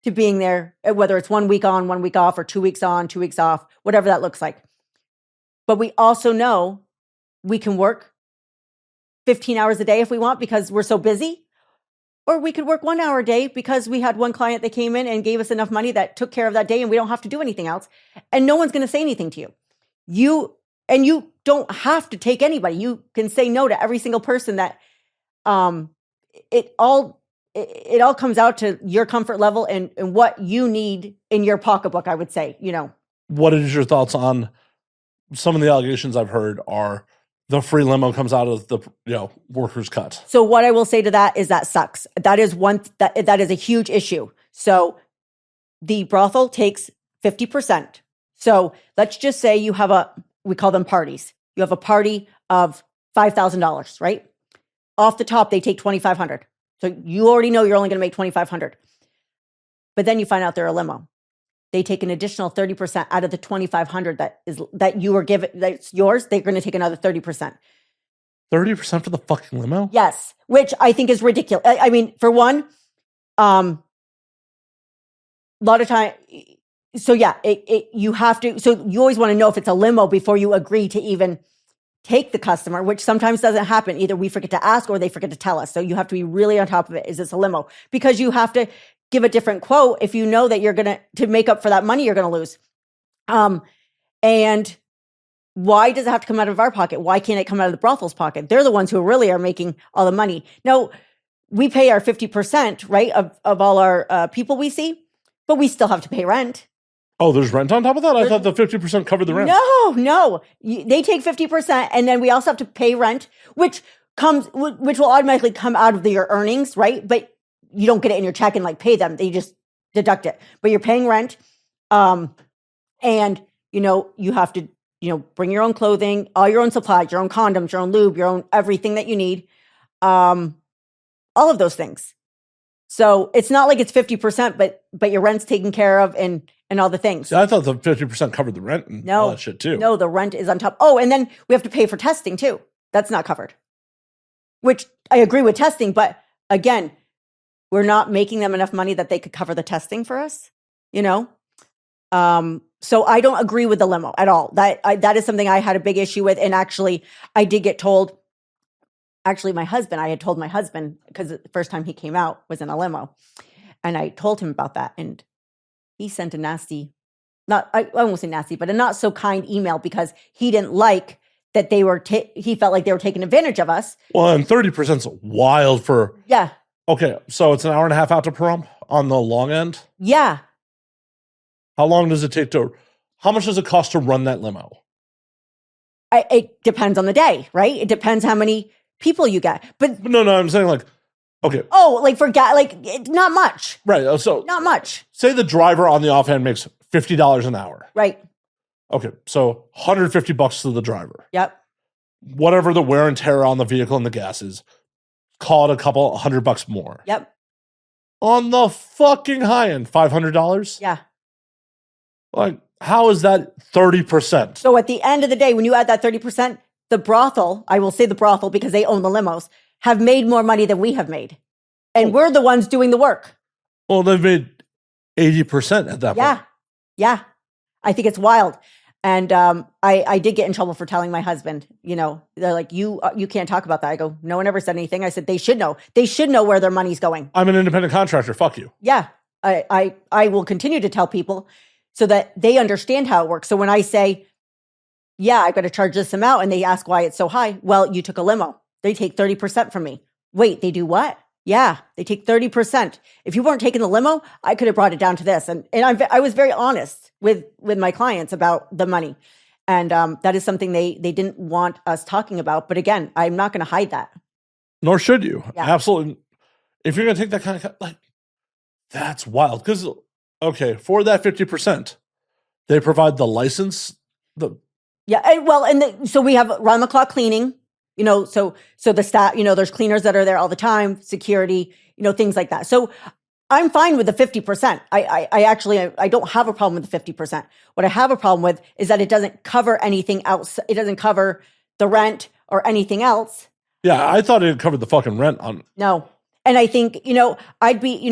to being there, whether it's 1 week on, 1 week off, or 2 weeks on, 2 weeks off, whatever that looks like. But we also know we can work 15 hours a day if we want because we're so busy. Or we could work 1 hour a day because we had one client that came in and gave us enough money that took care of that day and we don't have to do anything else. And no one's going to say anything to you. You don't have to take anybody. You can say no to every single person that it all comes out to your comfort level and what you need in your pocketbook, I would say, What is your thoughts on some of the allegations I've heard are the free limo comes out of the workers' cut? So what I will say to that is that sucks. That is that is a huge issue. So the brothel takes 50%. So let's just say you have we call them parties. You have a party of $5,000, right? Off the top, they take $2,500. So you already know you're only going to make $2,500. But then you find out they're a limo. They take an additional 30% out of the $2,500 that you were given, that's yours. They're going to take another 30%. 30% for the fucking limo? Yes, which I think is ridiculous. I mean, for one, a lot of time. So yeah, you have to. So you always want to know if it's a limo before you agree to even take the customer, which sometimes doesn't happen. Either we forget to ask or they forget to tell us. So you have to be really on top of it. Is this a limo? Because you have to give a different quote if you know that you're going to make up for that money you're going to lose. And why does it have to come out of our pocket? Why can't it come out of the brothel's pocket? They're the ones who really are making all the money. Now, we pay our 50%, right, of all our people we see, but we still have to pay rent. Oh, there's rent on top of that? I thought the 50% covered the rent. No. They take 50%, and then we also have to pay rent, which will automatically come out of your earnings, right? But you don't get it in your check and like pay them. They just deduct it. But you're paying rent, and you have to bring your own clothing, all your own supplies, your own condoms, your own lube, your own everything that you need, all of those things. So it's not like it's 50%, but your rent's taken care of and all the things. See, I thought the 50% covered the rent and all that shit too. No, the rent is on top. Oh, and then we have to pay for testing too. That's not covered. Which I agree with testing, but again, we're not making them enough money that they could cover the testing for us. So I don't agree with the limo at all. That is something I had a big issue with. And actually, I did get told. Actually, I had told my husband, because the first time he came out was in a limo, and I told him about that, and he sent a nasty, I won't say nasty, but a not so kind email because he didn't like that they were. He felt like they were taking advantage of us. Well, and 30% is wild for. Yeah. Okay, so it's an hour and a half out to prom on the long end. Yeah. How long does it take to? How much does it cost to run that limo? It depends on the day, right? It depends how many people you get. But no, I'm saying like, okay. Oh, like for gas, not much. Right. So not much. Say the driver on the offhand makes $50 an hour. Right. Okay. So $150 to the driver. Yep. Whatever the wear and tear on the vehicle and the gas is, call it a couple $100 more. Yep. On the fucking high end, $500. Yeah. Like, how is that 30%? So at the end of the day, when you add that 30%, the brothel, I will say the brothel because they own the limos, have made more money than we have made. And we're the ones doing the work. Well, they've made 80% at that point. Yeah. I think it's wild. And I did get in trouble for telling my husband, they're like, you can't talk about that. I go, no one ever said anything. I said, they should know. They should know where their money's going. I'm an independent contractor. Fuck you. Yeah. I will continue to tell people so that they understand how it works. So when I say, yeah, I've got to charge this amount, and they ask why it's so high. Well, you took a limo. They take 30% from me. Wait, they do what? Yeah, they take 30%. If you weren't taking the limo, I could have brought it down to this. And I was very honest with my clients about the money. And that is something they didn't want us talking about. But again, I'm not going to hide that. Nor should you. Yeah. Absolutely. If you're going to take that kind of, that's wild. Because, okay, for that 50%, they provide the license. So we have round the clock cleaning, so the staff, there's cleaners that are there all the time, security, things like that. So I'm fine with the 50%. I don't have a problem with the 50%. What I have a problem with is that it doesn't cover anything else. It doesn't cover the rent or anything else. Yeah, I thought it covered the fucking rent on. No. And I think, I'd be,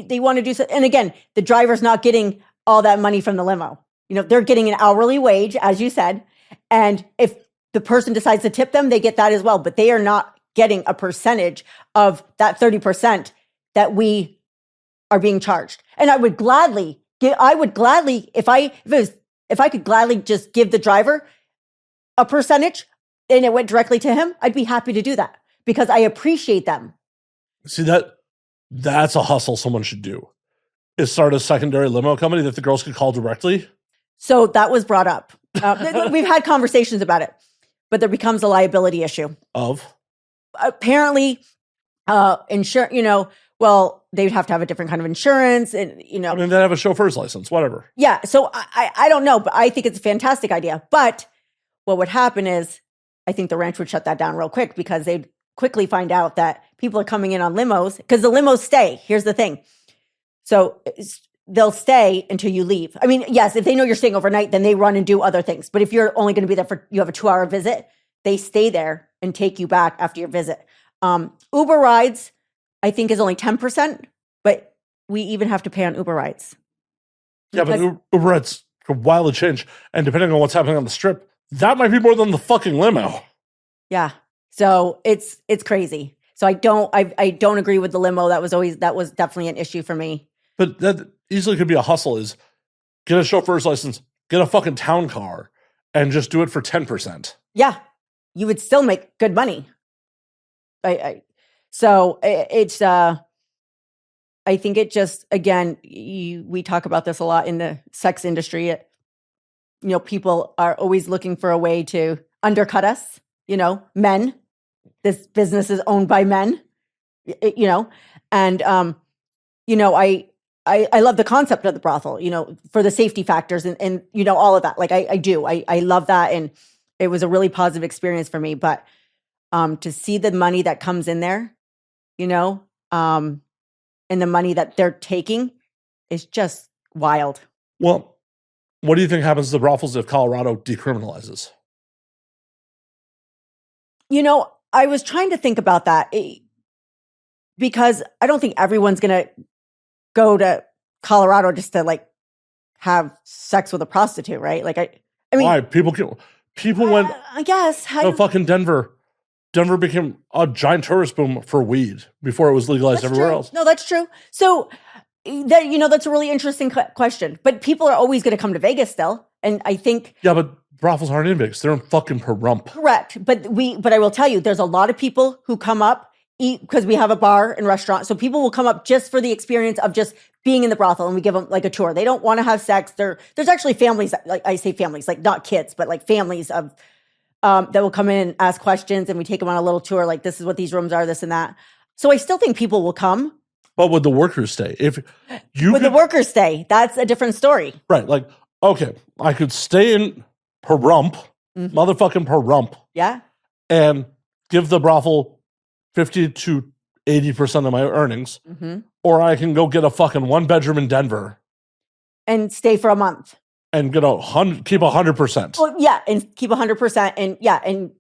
they want to do so. And again, the driver's not getting all that money from the limo. They're getting an hourly wage, as you said. And if the person decides to tip them, they get that as well. But they are not getting a percentage of that 30% that we are being charged. And I would gladly, if I could gladly just give the driver a percentage and it went directly to him, I'd be happy to do that because I appreciate them. See, that's a hustle someone should do, is start a secondary limo company that the girls could call directly. So that was brought up. We've had conversations about it, but there becomes a liability issue. Of? Apparently, insurance, they'd have to have a different kind of insurance and, I mean, they have a chauffeur's license, whatever. Yeah. So I don't know, but I think it's a fantastic idea. But what would happen is I think the ranch would shut that down real quick because they'd quickly find out that people are coming in on limos because the limos stay. Here's the thing. So they'll stay until you leave. I mean, yes, if they know you're staying overnight, then they run and do other things. But if you're only going to be there you have a 2-hour visit, they stay there and take you back after your visit. Uber rides, I think, is only 10%, but we even have to pay on Uber rides. Yeah, but Uber rides could wildly change. And depending on what's happening on the strip, that might be more than the fucking limo. Yeah. So it's crazy. So I don't agree with the limo. That was definitely an issue for me. But that easily could be a hustle, is get a chauffeur's license, get a fucking town car, and just do it for 10%. Yeah. You would still make good money. So it's I think it just, again, we talk about this a lot in the sex industry. People are always looking for a way to undercut us, men. This business is owned by men, and, I love the concept of the brothel, for the safety factors and all of that. Like I do, I love that. And it was a really positive experience for me, but, to see the money that comes in there, and the money that they're taking is just wild. Well, what do you think happens to the brothels if Colorado decriminalizes? I was trying to think about that because I don't think everyone's going to go to Colorado just to like have sex with a prostitute, right? Like, I mean, why? People went, I guess, fucking Denver. Denver became a giant tourist boom for weed before it was legalized everywhere else. No, that's true. So that's a really interesting question. But people are always going to come to Vegas still, and I think but brothels aren't in Vegas; they're in fucking Pahrump. Correct, but I will tell you, there's a lot of people who come up eat because we have a bar and restaurant, so people will come up just for the experience of just being in the brothel, and we give them like a tour. They don't want to have sex. There's actually families, like I say families, like not kids, but like families of. That will come in and ask questions, and we take them on a little tour. Like, this is what these rooms are, this and that. So I still think people will come. But would the workers stay? The workers stay, that's a different story. Right. Like, okay, I could stay in Pahrump, motherfucking Pahrump. Yeah. And give the brothel 50 to 80% of my earnings. Mm-hmm. Or I can go get a fucking 1-bedroom in Denver. And stay for a month. And keep 100%. Well, yeah, and keep 100%, and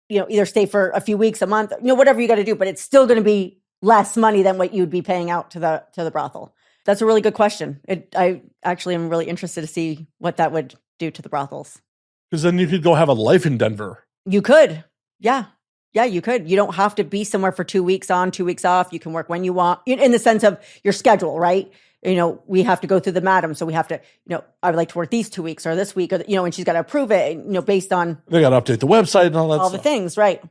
either stay for a few weeks, a month, whatever you got to do, but it's still going to be less money than what you'd be paying out to the brothel. That's a really good question. I actually am really interested to see what that would do to the brothels. Because then you could go have a life in Denver. You could, yeah, you could. You don't have to be somewhere for 2 weeks on, 2 weeks off. You can work when you want, in the sense of your schedule, right? We have to go through the madam. So we have to, I would like to work these 2 weeks or this week, or, and she's got to approve it, based on. They got to update the website and all that all stuff. The things, right.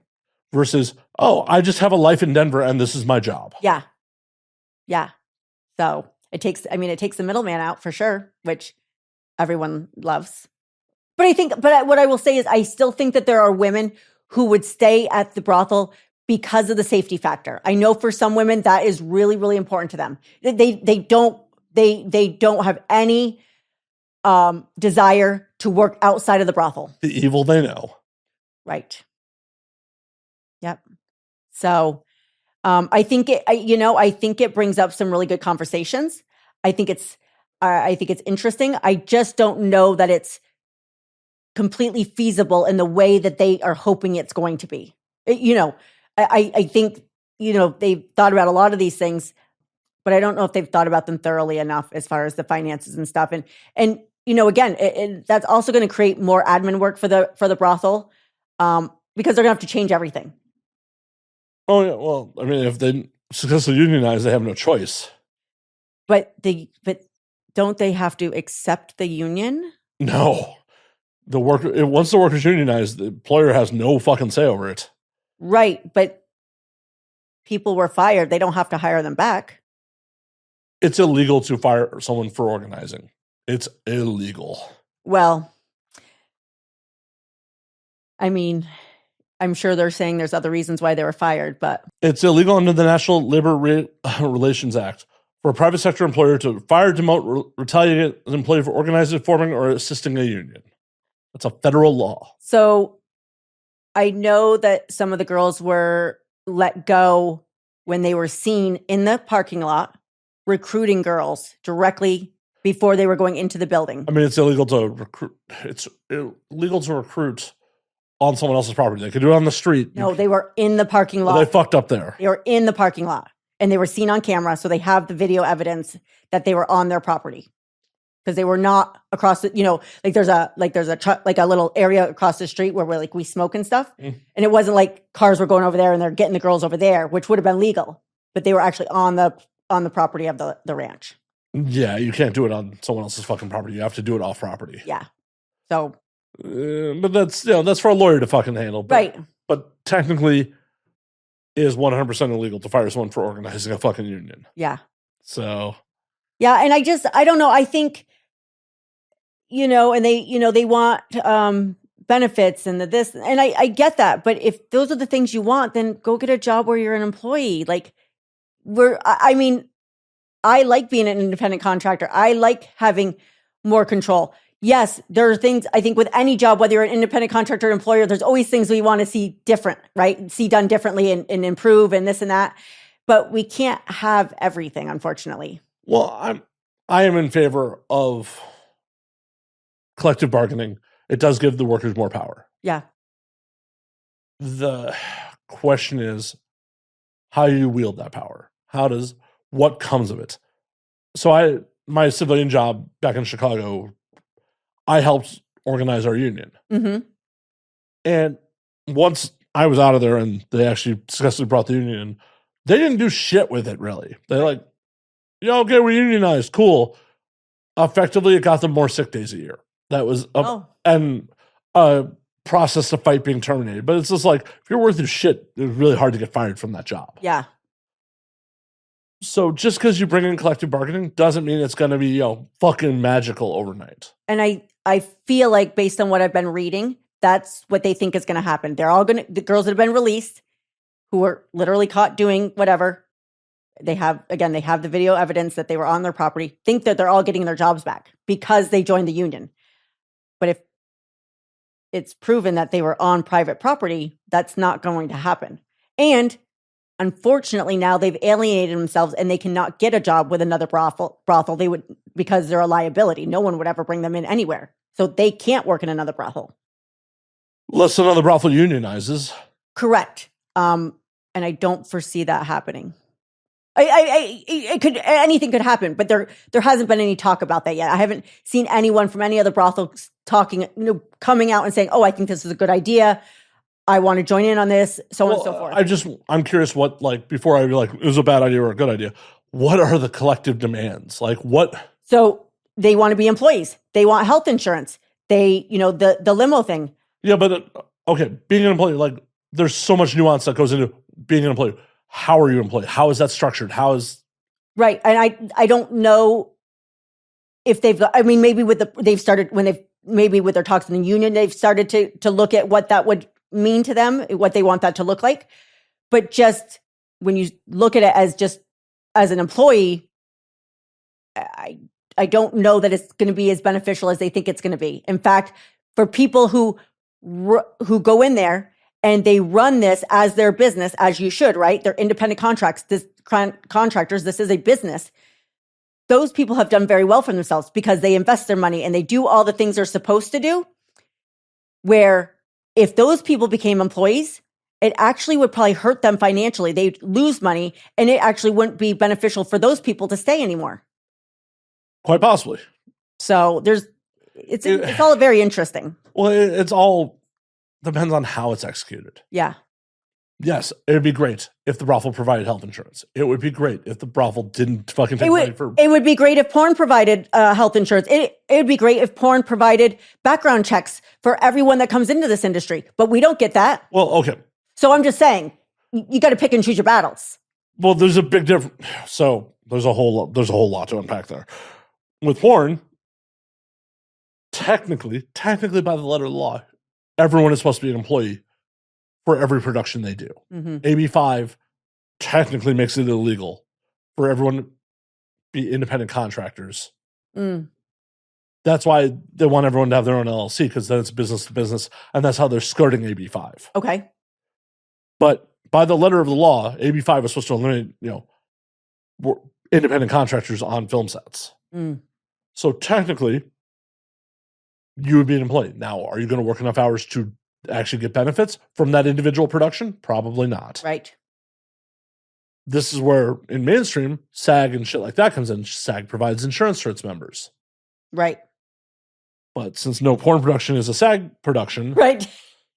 Versus, I just have a life in Denver and this is my job. Yeah. Yeah. So it takes the middleman out for sure, which everyone loves. But what I will say is I still think that there are women who would stay at the brothel because of the safety factor. I know for some women that is really, really important to them. They don't have any desire to work outside of the brothel. The evil they know. Right. Yep. So I think it brings up some really good conversations. I think it's interesting. I just don't know that it's completely feasible in the way that they are hoping it's going to be. I think, they've thought about a lot of these things, but I don't know if they've thought about them thoroughly enough as far as the finances and stuff. And again, that's also going to create more admin work for the brothel, because they're going to have to change everything. Oh, yeah. Well, I mean, if they successfully unionize, they have no choice. But don't they have to accept the union? No. Once the workers unionize, the employer has no fucking say over it. Right, but people were fired. They don't have to hire them back. It's illegal to fire someone for organizing. It's illegal. Well, I mean, I'm sure they're saying there's other reasons why they were fired, but it's illegal under the National Labor Relations Act for a private sector employer to fire, demote, retaliate an employee for organizing, forming, or assisting a union. That's a federal law. So I know that some of the girls were let go when they were seen in the parking lot recruiting girls directly before they were going into the building. I mean, it's illegal to recruit. It's illegal to recruit on someone else's property. They could do it on the street. No, they were in the parking lot. Well, they fucked up there. They were in the parking lot, and they were seen on camera, so they have the video evidence that they were on their property. Because they were not across the, there's a little area across the street where we smoke and stuff. And it wasn't like cars were going over there and they're getting the girls over there, which would have been legal, but they were actually on the property of the ranch. Yeah. You can't do it on someone else's fucking property. You have to do it off property. Yeah. So. But that's for a lawyer to fucking handle. But, right. But technically is 100% illegal to fire someone for organizing a fucking union. Yeah. So. Yeah. And I don't know. I think, and they want benefits and this, and I get that. But if those are the things you want, then go get a job where you're an employee. Like I like being an independent contractor. I like having more control. Yes, there are things, I think with any job, whether you're an independent contractor or employer, there's always things we want to see different, right? See done differently and improve and this and that. But we can't have everything, unfortunately. Well, I am in favor of collective bargaining. It does give the workers more power. Yeah. The question is, how do you wield that power? What comes of it? So my civilian job back in Chicago, I helped organize our union. Mm-hmm. And once I was out of there and they actually successfully brought the union in, they didn't do shit with it, really. They're like, okay, we're unionized. Cool. Effectively, it got them more sick days a year. That was a process to fight being terminated. But it's just like, if you're worth your shit, it's really hard to get fired from that job. Yeah. So just because you bring in collective bargaining doesn't mean it's going to be, fucking magical overnight. And I feel like based on what I've been reading, that's what they think is going to happen. They're all the girls that have been released, who were literally caught doing whatever, they have the video evidence that they were on their property, think that they're all getting their jobs back because they joined the union. But if it's proven that they were on private property, that's not going to happen. And unfortunately, now they've alienated themselves and they cannot get a job with another brothel. They would, because they're a liability. No one would ever bring them in anywhere. So they can't work in another brothel. Unless another brothel unionizes. Correct. And I don't foresee that happening. Anything could happen, but there hasn't been any talk about that yet. I haven't seen anyone from any other brothel talking, coming out and saying, "Oh, I think this is a good idea. I want to join in on this," so on and so forth. I'm curious what, before I be like, it was a bad idea or a good idea, what are the collective demands? What? So they want to be employees. They want health insurance. They, the limo thing. Yeah, but, okay, being an employee, there's so much nuance that goes into being an employee. How are you employed? How is that structured? Right. And I don't know if they've got, maybe with their talks in the union, they've started to look at what that would mean to them, what they want that to look like. But just when you look at it as an employee, I don't know that it's going to be as beneficial as they think it's going to be. In fact, for people who go in there and they run this as their business, as you should, right? They're independent contractors. This is a business. Those people have done very well for themselves because they invest their money and they do all the things they're supposed to do. Where if those people became employees, it actually would probably hurt them financially. They'd lose money and it actually wouldn't be beneficial for those people to stay anymore. Quite possibly. So it's all very interesting. Well, it's all depends on how it's executed. Yeah. Yes, it would be great if the brothel provided health insurance. It would be great if the brothel didn't fucking take money for... It would be great if porn provided health insurance. It would be great if porn provided background checks for everyone that comes into this industry. But we don't get that. Well, okay. So I'm just saying, you got to pick and choose your battles. Well, there's a big difference. So there's a whole lot to unpack there. With porn, technically by the letter of the law, everyone is supposed to be an employee for every production they do. Mm-hmm. AB5 technically makes it illegal for everyone to be independent contractors. Mm. That's why they want everyone to have their own LLC, because then it's business to business, and that's how they're skirting AB5. Okay. But by the letter of the law, AB5 is supposed to eliminate, independent contractors on film sets. Mm. So technically, you would be an employee. Now, are you going to work enough hours to actually get benefits from that individual production? Probably not. Right. This is where, in mainstream, SAG and shit like that comes in. SAG provides insurance for its members. Right. But since no porn production is a SAG production, right,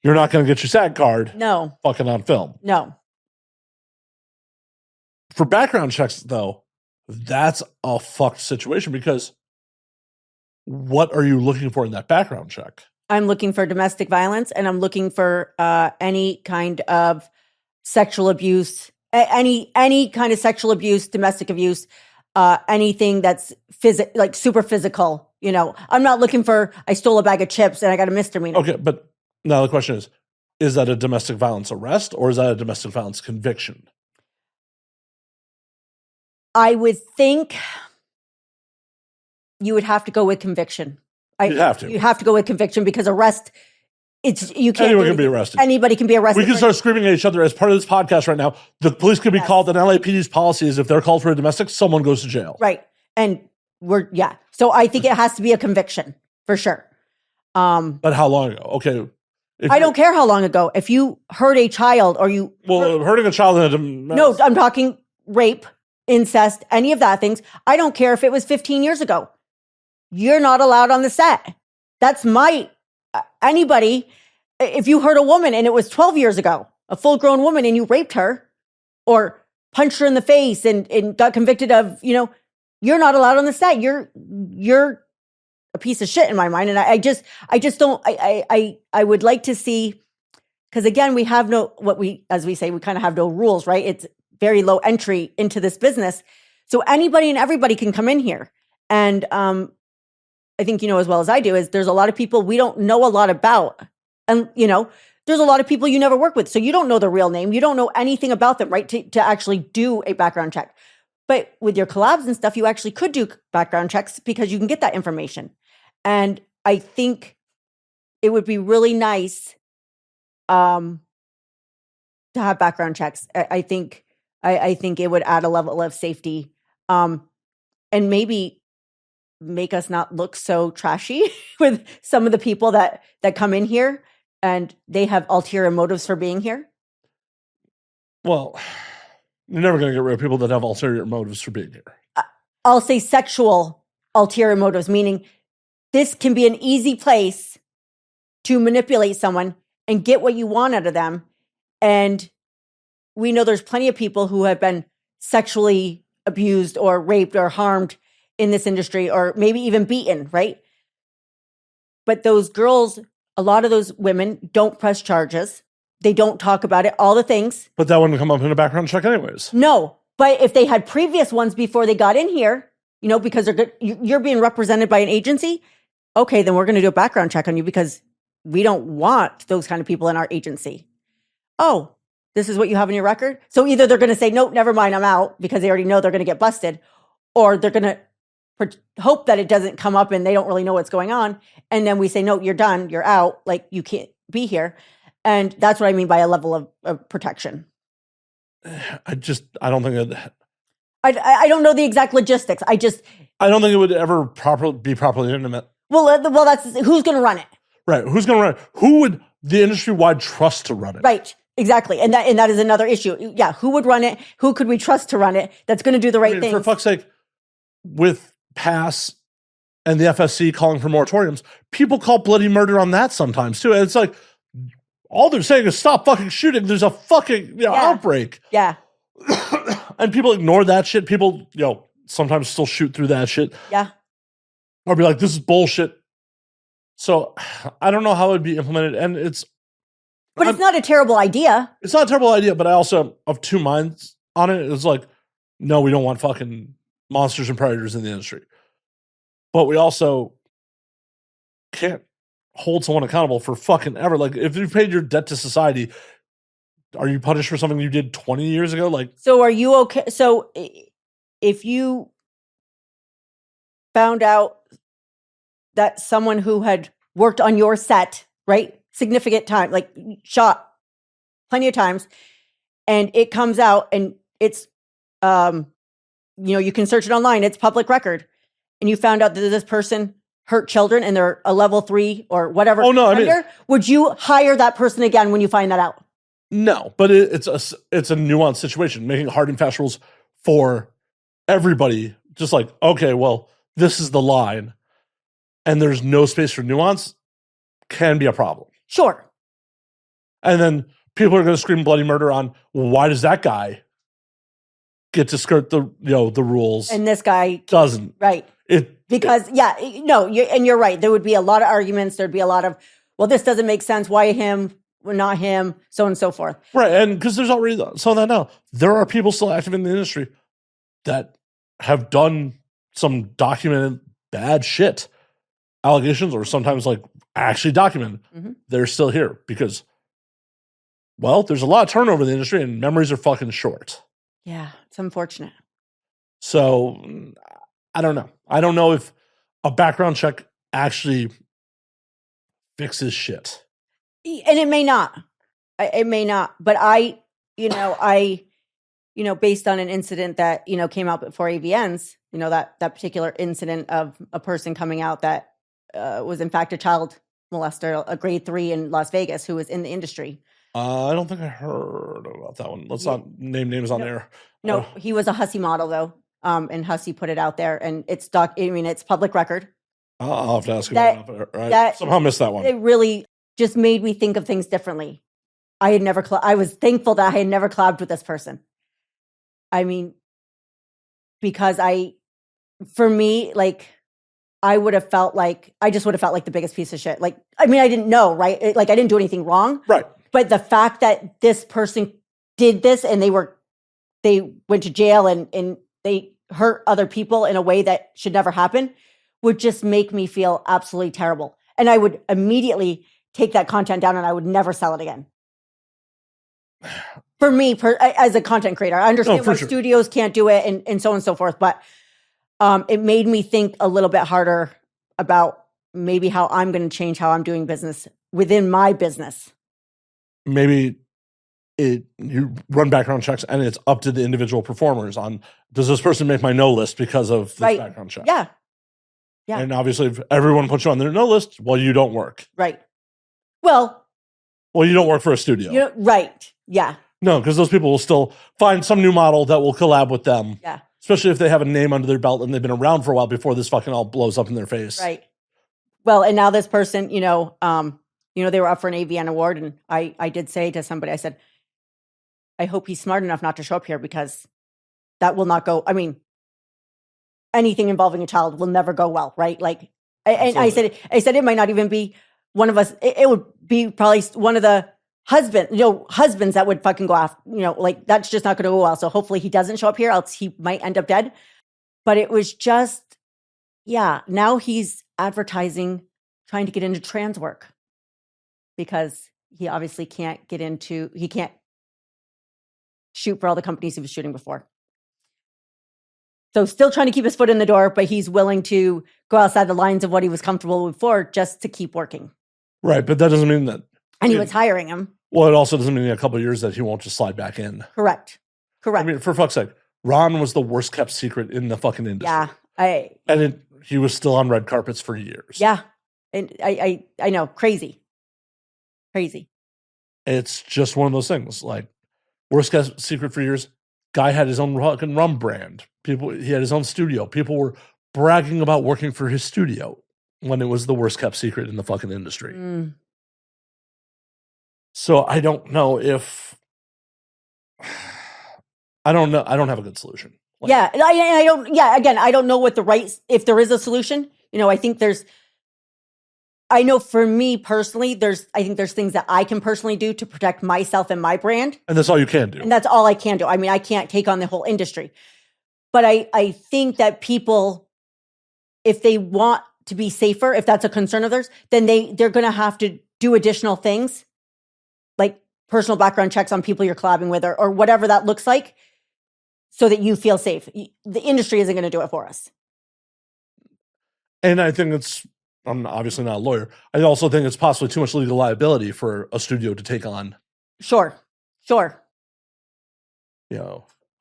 you're not going to get your SAG card no fucking on film. No. For background checks, though, that's a fucked situation, because what are you looking for in that background check? I'm looking for domestic violence, and I'm looking for any kind of sexual abuse, any kind of sexual abuse, domestic abuse, anything that's like super physical. You know, I'm not looking for, I stole a bag of chips and I got a misdemeanor. Okay, but now the question is that a domestic violence arrest or is that a domestic violence conviction? I would think you would have to go with conviction. You'd have to. You have to go with conviction because arrest, you can't. Anyone can be arrested. Anybody can be arrested. We can start screaming at each other as part of this podcast right now. The police could be called, and LAPD's policy is if they're called for a domestic, someone goes to jail. Right. And so I think it has to be a conviction for sure. But how long ago? Okay. I don't care how long ago. If you hurt a child or hurting a child no, I'm talking rape, incest, any of that things. I don't care if it was 15 years ago. You're not allowed on the set. That's anybody. If you hurt a woman and it was 12 years ago, a full grown woman, and you raped her or punched her in the face and got convicted of, you're not allowed on the set. You're a piece of shit in my mind. And I just don't, I would like to see, because again, we have as we say, we kind of have no rules, right? It's very low entry into this business. So anybody and everybody can come in here. And I think, as well as I do, is there's a lot of people we don't know a lot about. And, there's a lot of people you never work with. So you don't know their real name. You don't know anything about them, right? To actually do a background check. But with your collabs and stuff, you actually could do background checks because you can get that information. And I think it would be really nice to have background checks. I think it would add a level of safety, and maybe make us not look so trashy with some of the people that come in here and they have ulterior motives for being here. Well, you're never going to get rid of people that have ulterior motives for being here. I'll say sexual ulterior motives, meaning this can be an easy place to manipulate someone and get what you want out of them. And we know there's plenty of people who have been sexually abused or raped or harmed in this industry, or maybe even beaten, right? But those girls, a lot of those women don't press charges. They don't talk about it, all the things. But that wouldn't come up in a background check anyways. No, but if they had previous ones before they got in here, because they're good, you're being represented by an agency, okay, then we're going to do a background check on you because we don't want those kind of people in our agency. Oh, this is what you have in your record? So either they're going to say, nope, never mind, I'm out, because they already know they're going to get busted, or they're going to hope that it doesn't come up and they don't really know what's going on. And then we say, no, you're done. You're out. Like, you can't be here. And that's what I mean by a level of protection. I don't think I don't know the exact logistics. I don't think it would ever be properly intimate. Well, that's who's going to run it. Right. Who's going to run it? Who would the industry-wide trust to run it? Right. Exactly. And that is another issue. Yeah. Who would run it? Who could we trust to run it? That's going to do the right thing. For fuck's sake, with PASS and the FSC calling for moratoriums, people call bloody murder on that sometimes too. And it's like, all they're saying is stop fucking shooting. There's a fucking outbreak. Yeah. And people ignore that shit. People, sometimes still shoot through that shit. Yeah. Or be like, this is bullshit. So I don't know how it would be implemented. And it's not a terrible idea. It's not a terrible idea, but I also have two minds on it. It's like, no, we don't want fucking monsters and predators in the industry. But we also can't hold someone accountable for fucking ever. Like, if you paid your debt to society, are you punished for something you did 20 years ago? Like, so are you okay? So if you found out that someone who had worked on your set, right, significant time, like shot plenty of times, and it comes out and it's, you can search it online, it's public record, and you found out that this person hurt children and they're a level 3 or whatever. Oh, no, would you hire that person again when you find that out? No, but it's a nuanced situation, making hard and fast rules for everybody. Just like, okay, well, this is the line, and there's no space for nuance, can be a problem. Sure. And then people are going to scream bloody murder on, well, why does that guy get to skirt the rules and this guy doesn't? Right. You're right. There would be a lot of arguments. There'd be a lot of, well, this doesn't make sense. Why him? well, not him, so on and so forth. Right. And because there's already some of that now. There are people still active in the industry that have done some documented bad shit, allegations, or sometimes like actually documented. Mhm. They're still here because, well, there's a lot of turnover in the industry and memories are fucking short. Yeah, it's unfortunate. So I don't know. I don't know if a background check actually fixes shit. And it may not. It may not. But based on an incident that, came out before AVNs, that particular incident of a person coming out that was in fact a child molester, a grade 3 in Las Vegas who was in the industry. I don't think I heard about that one. Let's not name names on there. No, he was a Hussey model though. And Hussey put it out there and it's it's public record. I'll have to ask you about that. Right? That somehow missed that one. It really just made me think of things differently. I was thankful that I had never collabed with this person. I mean, because for me, like, I would have felt like, the biggest piece of shit. Like, I mean, I didn't know, right? I didn't do anything wrong. Right. But the fact that this person did this and they went to jail and they hurt other people in a way that should never happen would just make me feel absolutely terrible. And I would immediately take that content down and I would never sell it again. For me, as a content creator, I understand why studios can't do it and so on and so forth. But it made me think a little bit harder about maybe how I'm going to change how I'm doing business within my business. Maybe you run background checks and it's up to the individual performers on, does this person make my no list because of this background check? Yeah. Yeah. And obviously if everyone puts you on their no list, well, you don't work. Right. Well, you don't work for a studio. Right. Yeah. No, because those people will still find some new model that will collab with them. Yeah. Especially if they have a name under their belt and they've been around for a while before this fucking all blows up in their face. Right. Well, and now this person, they were up for an AVN award. And I did say to somebody, I said, I hope he's smart enough not to show up here because that will not go. I mean, anything involving a child will never go well. Right. Like, and I said it might not even be one of us. It would be probably one of the husbands that would fucking go after, like that's just not going to go well. So hopefully he doesn't show up here, else he might end up dead. But it was just, now he's advertising, trying to get into trans work because he obviously he can't shoot for all the companies he was shooting before. So still trying to keep his foot in the door, but he's willing to go outside the lines of what he was comfortable with before just to keep working. Right. But that doesn't mean that. And he was hiring him. Well, it also doesn't mean in a couple of years that he won't just slide back in. Correct. I mean, for fuck's sake, Ron was the worst kept secret in the fucking industry. Yeah. He was still on red carpets for years. Yeah. And I know. Crazy. It's just one of those things. Like, worst kept secret for years. Guy had his own fucking rum brand. He had his own studio. People were bragging about working for his studio when it was the worst kept secret in the fucking industry. Mm. So I don't know if I don't know. I don't have a good solution. I don't. Yeah, again, I don't know what if there is a solution. I think I know for me personally, I think there's things that I can personally do to protect myself and my brand. And that's all you can do. And that's all I can do. I mean, I can't take on the whole industry. But I think that people, if they want to be safer, if that's a concern of theirs, then they're going to have to do additional things, like personal background checks on people you're collabing with or whatever that looks like, so that you feel safe. The industry isn't going to do it for us. And I think I'm obviously not a lawyer. I also think it's possibly too much legal liability for a studio to take on. Sure.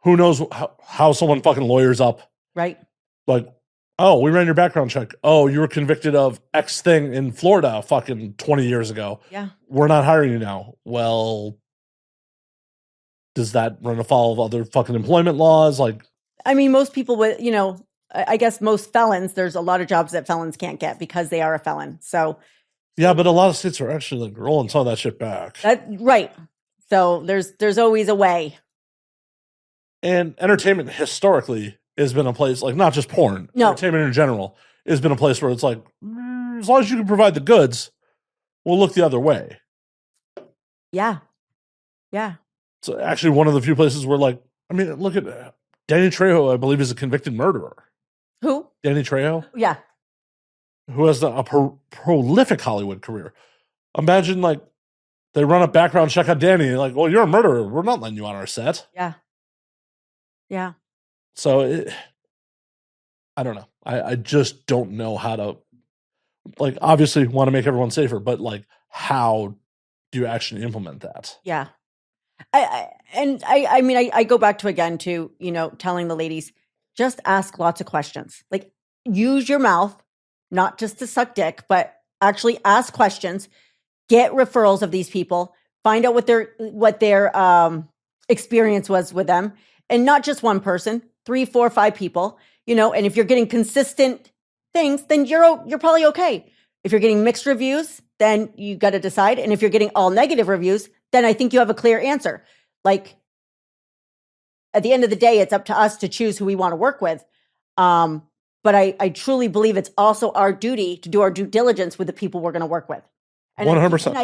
Who knows how someone fucking lawyers up. Right. Like, oh, we ran your background check. Oh, you were convicted of X thing in Florida fucking 20 years ago. Yeah. We're not hiring you now. Well, does that run afoul of other fucking employment laws? Like, I mean, most people with, I guess most felons, there's a lot of jobs that felons can't get because they are a felon. So. Yeah, but a lot of states are actually like rolling some of that shit back. Right. So there's always a way. And entertainment historically has been a place, like not just porn, entertainment in general has been a place where it's like, as long as you can provide the goods, we'll look the other way. Yeah. Yeah. It's actually one of the few places where, like, I mean, look at Danny Trejo, I believe, is a convicted murderer. Who? Danny Trejo, Yeah. who has a prolific Hollywood career. Imagine, like, they run a background check on Danny, like, well, you're a murderer. We're not letting you on our set. Yeah. Yeah. So I don't know. I just don't know how to, like, obviously want to make everyone safer, but, like, how do you actually implement that? Yeah. I mean, I go back to, again, to, telling the ladies, just ask lots of questions. Like, use your mouth, not just to suck dick, but actually ask questions, get referrals of these people, find out what their experience was with them, and not just one person, 3, 4, 5 people, and if you're getting consistent things, then you're probably okay. If you're getting mixed reviews, then you got to decide. And if you're getting all negative reviews, then I think you have a clear answer. Like, at the end of the day, it's up to us to choose who we want to work with. But I truly believe it's also our duty to do our due diligence with the people we're going to work with. And 100%.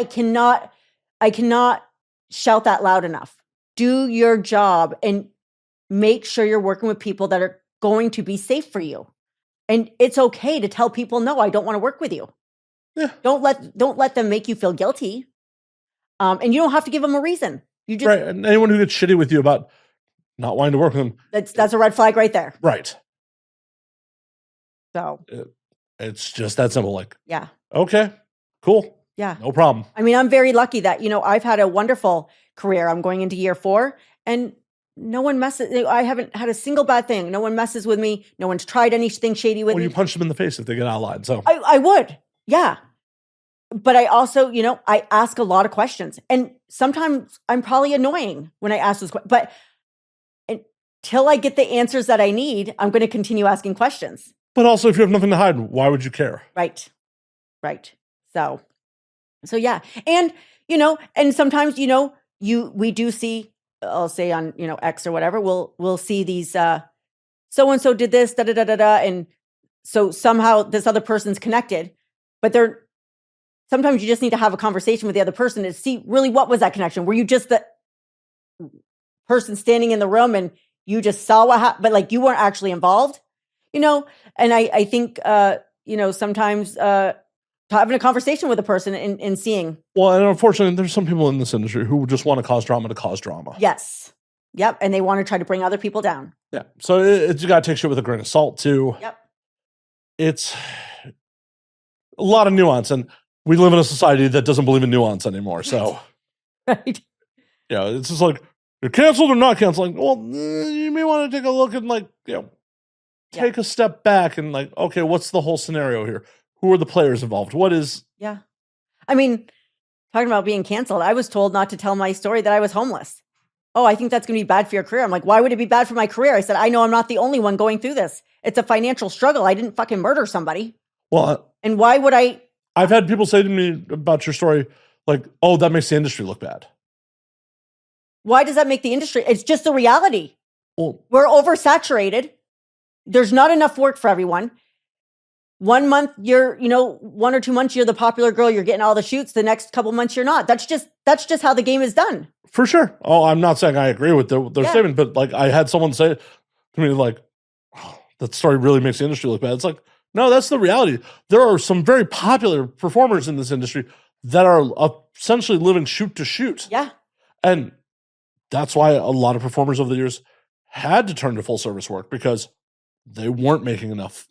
I cannot shout that loud enough. Do your job and make sure you're working with people that are going to be safe for you. And it's okay to tell people, no, I don't want to work with you. Yeah. Don't let them make you feel guilty. And you don't have to give them a reason. You just, right. And anyone who gets shitty with you about not wanting to work with them, that's a red flag right there. right. So It's just that simple. Like, yeah. okay, cool. Yeah. No problem. I mean, I'm very lucky that, I've had a wonderful career. I'm going into year 4 and no one messes. I haven't had a single bad thing. No one messes with me. No one's tried anything shady with Well, me. you punch them in the face if they get out of line. So I would. Yeah. But I also, I ask a lot of questions, and sometimes I'm probably annoying when I ask those questions, but until I get the answers that I need, I'm going to continue asking questions. But also, if you have nothing to hide, why would you care? Right. So yeah. And, and sometimes, we do see, I'll say on, X or whatever, we'll see these, so-and-so did this, da-da-da-da-da. And so somehow this other person's connected, but sometimes you just need to have a conversation with the other person to see really what was that connection. Were you just the person standing in the room and you just saw what happened, but like you weren't actually involved, And I think, sometimes having a conversation with a person and seeing. Well, and unfortunately, there's some people in this industry who just want to cause drama to cause drama. Yes. Yep. And they want to try to bring other people down. Yeah. So you got to take shit with a grain of salt too. Yep. It's a lot of nuance, and we live in a society that doesn't believe in nuance anymore. So, Right. yeah, it's just like, you're canceled or not canceled. Like, well, you may want to take a look and, like, take a step back and, like, okay, what's the whole scenario here? Who are the players involved? What is? Yeah. I mean, talking about being canceled, I was told not to tell my story that I was homeless. Oh, I think that's going to be bad for your career. I'm like, why would it be bad for my career? I said, I know I'm not the only one going through this. It's a financial struggle. I didn't fucking murder somebody. Well, and why would I? I've had people say to me about your story, like, oh, that makes the industry look bad. Why does that make the industry? It's just the reality. Well, we're oversaturated. There's not enough work for everyone. 1 month, you're, 1 or 2 months, you're the popular girl. You're getting all the shoots. The next couple months, you're not. That's just how the game is done. For sure. Oh, I'm not saying I agree with their statement, but, like, I had someone say to me, like, oh, that story really makes the industry look bad. It's like, no, that's the reality. There are some very popular performers in this industry that are essentially living shoot to shoot. Yeah. And that's why a lot of performers over the years had to turn to full service work, because they weren't making enough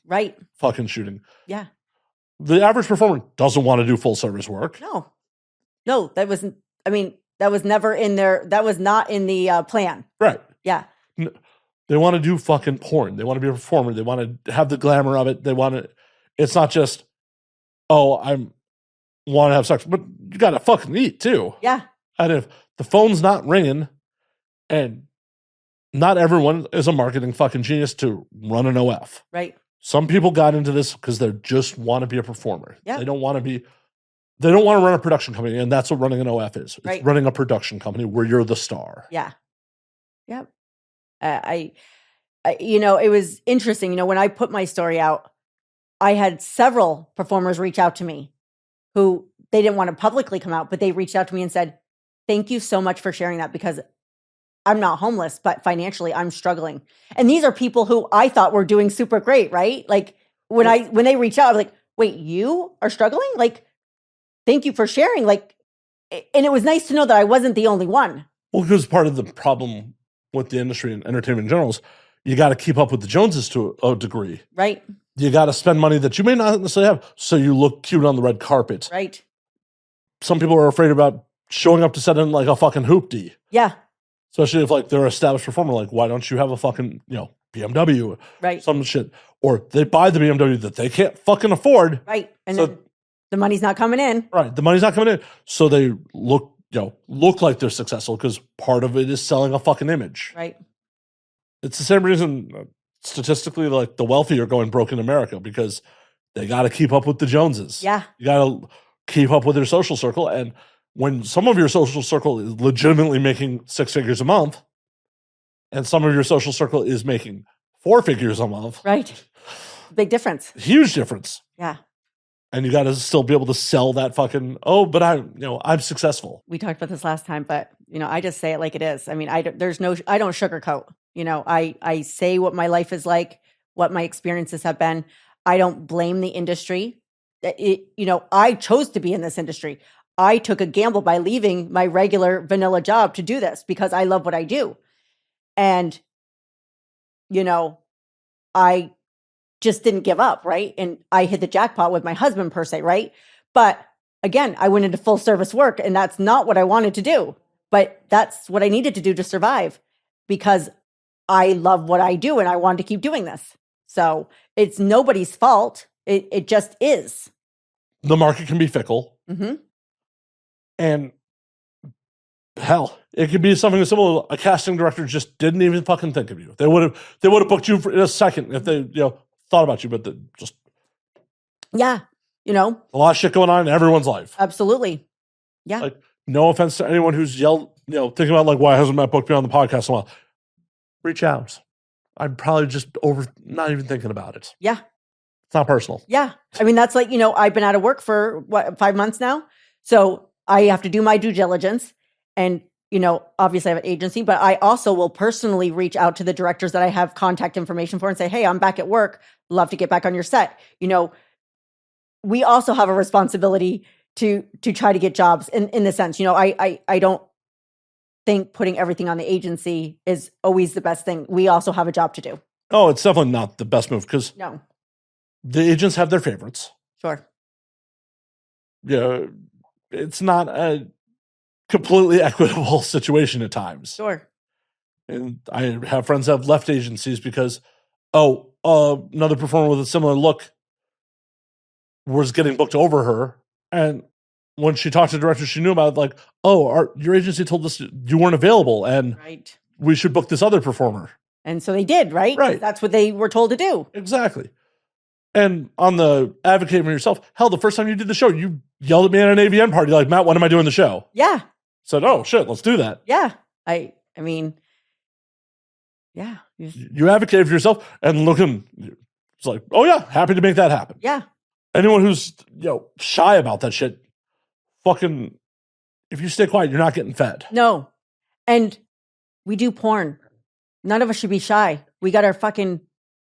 fucking shooting. Yeah. The average performer doesn't want to do full service work. No, that was never in there. That was not in the plan. Right. Yeah. They want to do fucking porn. They want to be a performer. They want to have the glamour of it. They want to, it's not just, oh, want to have sex, but you got to fucking eat too. Yeah. And if the phone's not ringing, and not everyone is a marketing fucking genius to run an OF. Right. Some people got into this because they just want to be a performer. Yeah. They don't want to run a production company, and that's what running an OF is. It's right. Running a production company where you're the star. Yeah. Yep. It was interesting. When I put my story out, I had several performers reach out to me who they didn't want to publicly come out, but they reached out to me and said, thank you so much for sharing that, because I'm not homeless, but financially I'm struggling. And these are people who I thought were doing super great, right? Like when they reach out, I'm like, wait, you are struggling? Like, thank you for sharing. Like, and it was nice to know that I wasn't the only one. Well, because part of the problem with the industry and entertainment in general is you got to keep up with the Joneses to a degree. Right. You got to spend money that you may not necessarily have, so you look cute on the red carpet. Right. Some people are afraid about showing up to set in like a fucking hoopty. Yeah. Especially if like they're an established performer, like why don't you have a fucking, BMW, right? Some shit, or they buy the BMW that they can't fucking afford, right? And so, then the money's not coming in, right? The money's not coming in, so they look like they're successful because part of it is selling a fucking image, right? It's the same reason statistically, like the wealthy are going broke in America because they got to keep up with the Joneses. Yeah, you got to keep up with their social circle, and when some of your social circle is legitimately making 6 figures a month and some of your social circle is making 4 figures a month. Right. Big difference. Huge difference. Yeah. And you got to still be able to sell that fucking, but I'm successful. We talked about this last time, but I just say it like it is. I mean, I don't sugarcoat, I say what my life is like, what my experiences have been. I don't blame the industry. I chose to be in this industry. I took a gamble by leaving my regular vanilla job to do this because I love what I do. And, I just didn't give up, right? And I hit the jackpot with my husband per se, right? But again, I went into full service work and that's not what I wanted to do, but that's what I needed to do to survive because I love what I do and I wanted to keep doing this. So it's nobody's fault. It just is. The market can be fickle. Mm-hmm. And hell, it could be something as simple as a casting director just didn't even fucking think of you. They would have booked you in a second if they thought about you, but just a lot of shit going on in everyone's life. Absolutely, yeah. Like no offense to anyone who's yelled, thinking about like why hasn't Matt booked me on the podcast in a while? Reach out. I'm probably just not even thinking about it. Yeah, it's not personal. Yeah, I mean that's like I've been out of work for 5 months now, so I have to do my due diligence and, obviously I have an agency, but I also will personally reach out to the directors that I have contact information for and say, hey, I'm back at work. Love to get back on your set. We also have a responsibility to try to get jobs in the sense, I don't think putting everything on the agency is always the best thing. We also have a job to do. Oh, it's definitely not the best move because no, the agents have their favorites. Sure. Yeah. It's not a completely equitable situation at times. Sure. And I have friends that have left agencies because, another performer with a similar look was getting booked over her. And when she talked to the director, she knew about it, like, your agency told us you weren't available and right. We should book this other performer. And so they did, right? Right. That's what they were told to do. Exactly. And on the advocate for yourself, hell, the first time you did the show, you yelled at me at an AVN party, like, Matt, when am I doing the show? Yeah. Said, oh, shit, let's do that. Yeah. I mean, yeah. You advocated for yourself and looking, it's like, oh, yeah, happy to make that happen. Yeah. Anyone who's, shy about that shit, fucking, if you stay quiet, you're not getting fed. No. And we do porn. None of us should be shy. We got our fucking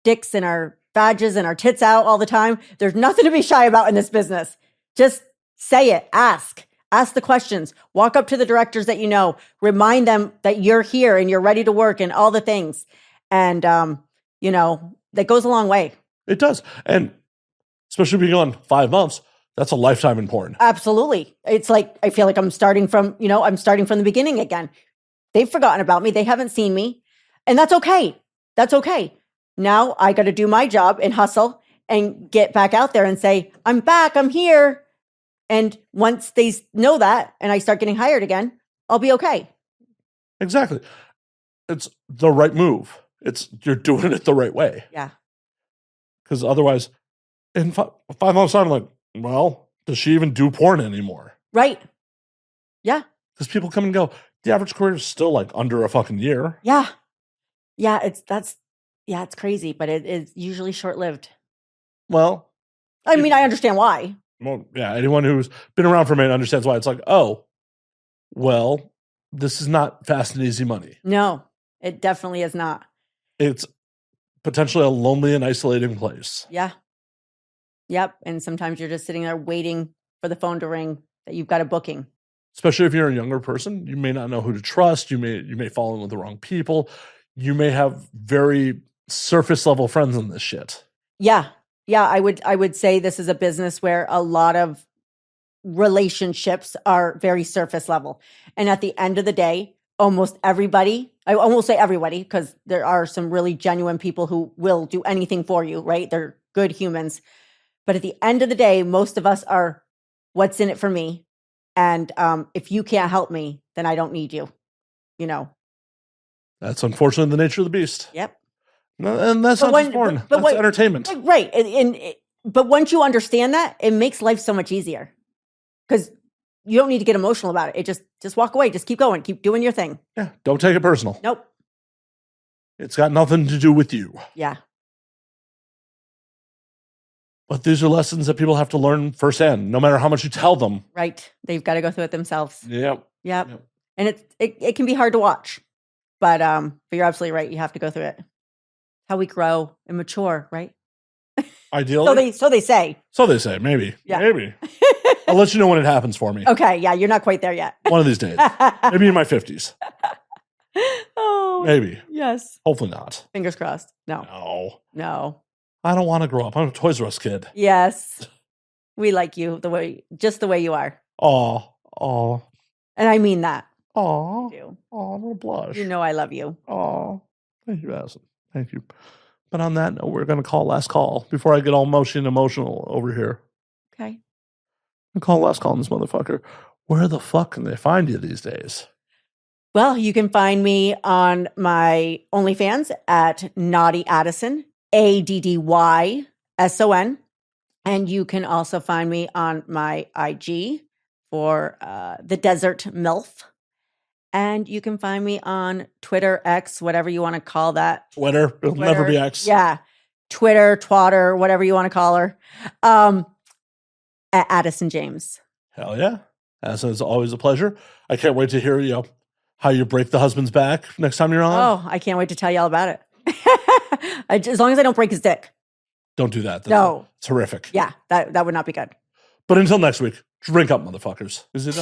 dicks and our badges and our tits out all the time. There's nothing to be shy about in this business. Just say it. Ask the questions. Walk up to the directors that remind them that you're here and you're ready to work and all the things. And, that goes a long way. It does. And especially being on 5 months, that's a lifetime in porn. Absolutely. It's like, I feel like I'm starting from the beginning again. They've forgotten about me. They haven't seen me. And that's okay. That's okay. Now I got to do my job and hustle and get back out there and say, I'm back, I'm here. And once they know that and I start getting hired again, I'll be okay. Exactly. It's the right move. You're doing it the right way. Yeah. Because otherwise, in 5 months' time, I'm like, well, does she even do porn anymore? Right. Yeah. Because people come and go. The average career is still like under a fucking year. Yeah. Yeah. It's crazy, but it is usually short-lived. Well, I mean, I understand why. Well, yeah, anyone who's been around for a minute understands why. It's like, Well, this is not fast and easy money. No, it definitely is not. It's potentially a lonely and isolating place. Yeah. Yep. And sometimes you're just sitting there waiting for the phone to ring that you've got a booking. Especially if you're a younger person, you may not know who to trust. You may fall in with the wrong people. You may have very surface level friends in this shit. Yeah. Yeah. I would say this is a business where a lot of relationships are very surface level. And at the end of the day, almost everybody, I won't say everybody, because there are some really genuine people who will do anything for you, right? They're good humans. But at the end of the day, most of us are, what's in it for me? And if you can't help me, then I don't need you, you know? That's unfortunately the nature of the beast. Yep. No, and that's not just porn. That's entertainment. Right. But once you understand that, it makes life so much easier. Because you don't need to get emotional about it. It just walk away. Just keep going. Keep doing your thing. Yeah. Don't take it personal. Nope. It's got nothing to do with you. Yeah. But these are lessons that people have to learn firsthand, no matter how much you tell them. Right. They've got to go through it themselves. Yep. Yep. And it can be hard to watch. But you're absolutely right. You have to go through it. How we grow and mature, right? Ideally. So they say. So they say. Maybe. Yeah. Maybe. I'll let you know when it happens for me. Okay. Yeah. You're not quite there yet. One of these days. Maybe in my 50s. Oh. Maybe. Yes. Hopefully not. Fingers crossed. No. No. I don't want to grow up. I'm a Toys R Us kid. Yes. We like you just the way you are. Oh. And I mean that. Oh. You. Oh, I'm going to blush. You know I love you. Oh. Thank you, Addison. Thank you. But on that note, we're going to call last call before I get all emotional over here. Okay. I call last call on this motherfucker. Where the fuck can they find you these days? Well, you can find me on my OnlyFans at Naughty Addison, ADDYSON. And you can also find me on my IG for the Desert MILF. And you can find me on Twitter, X, whatever you want to call that. Twitter. It'll never be X. Yeah. Twitter, Twatter, whatever you want to call her. At Addyson James. Hell yeah. As is always a pleasure. I can't wait to hear how you break the husband's back next time you're on. Oh, I can't wait to tell you all about it. As long as I don't break his dick. Don't do that. No. It's horrific. Yeah, that would not be good. But until next week, drink up, motherfuckers. Is it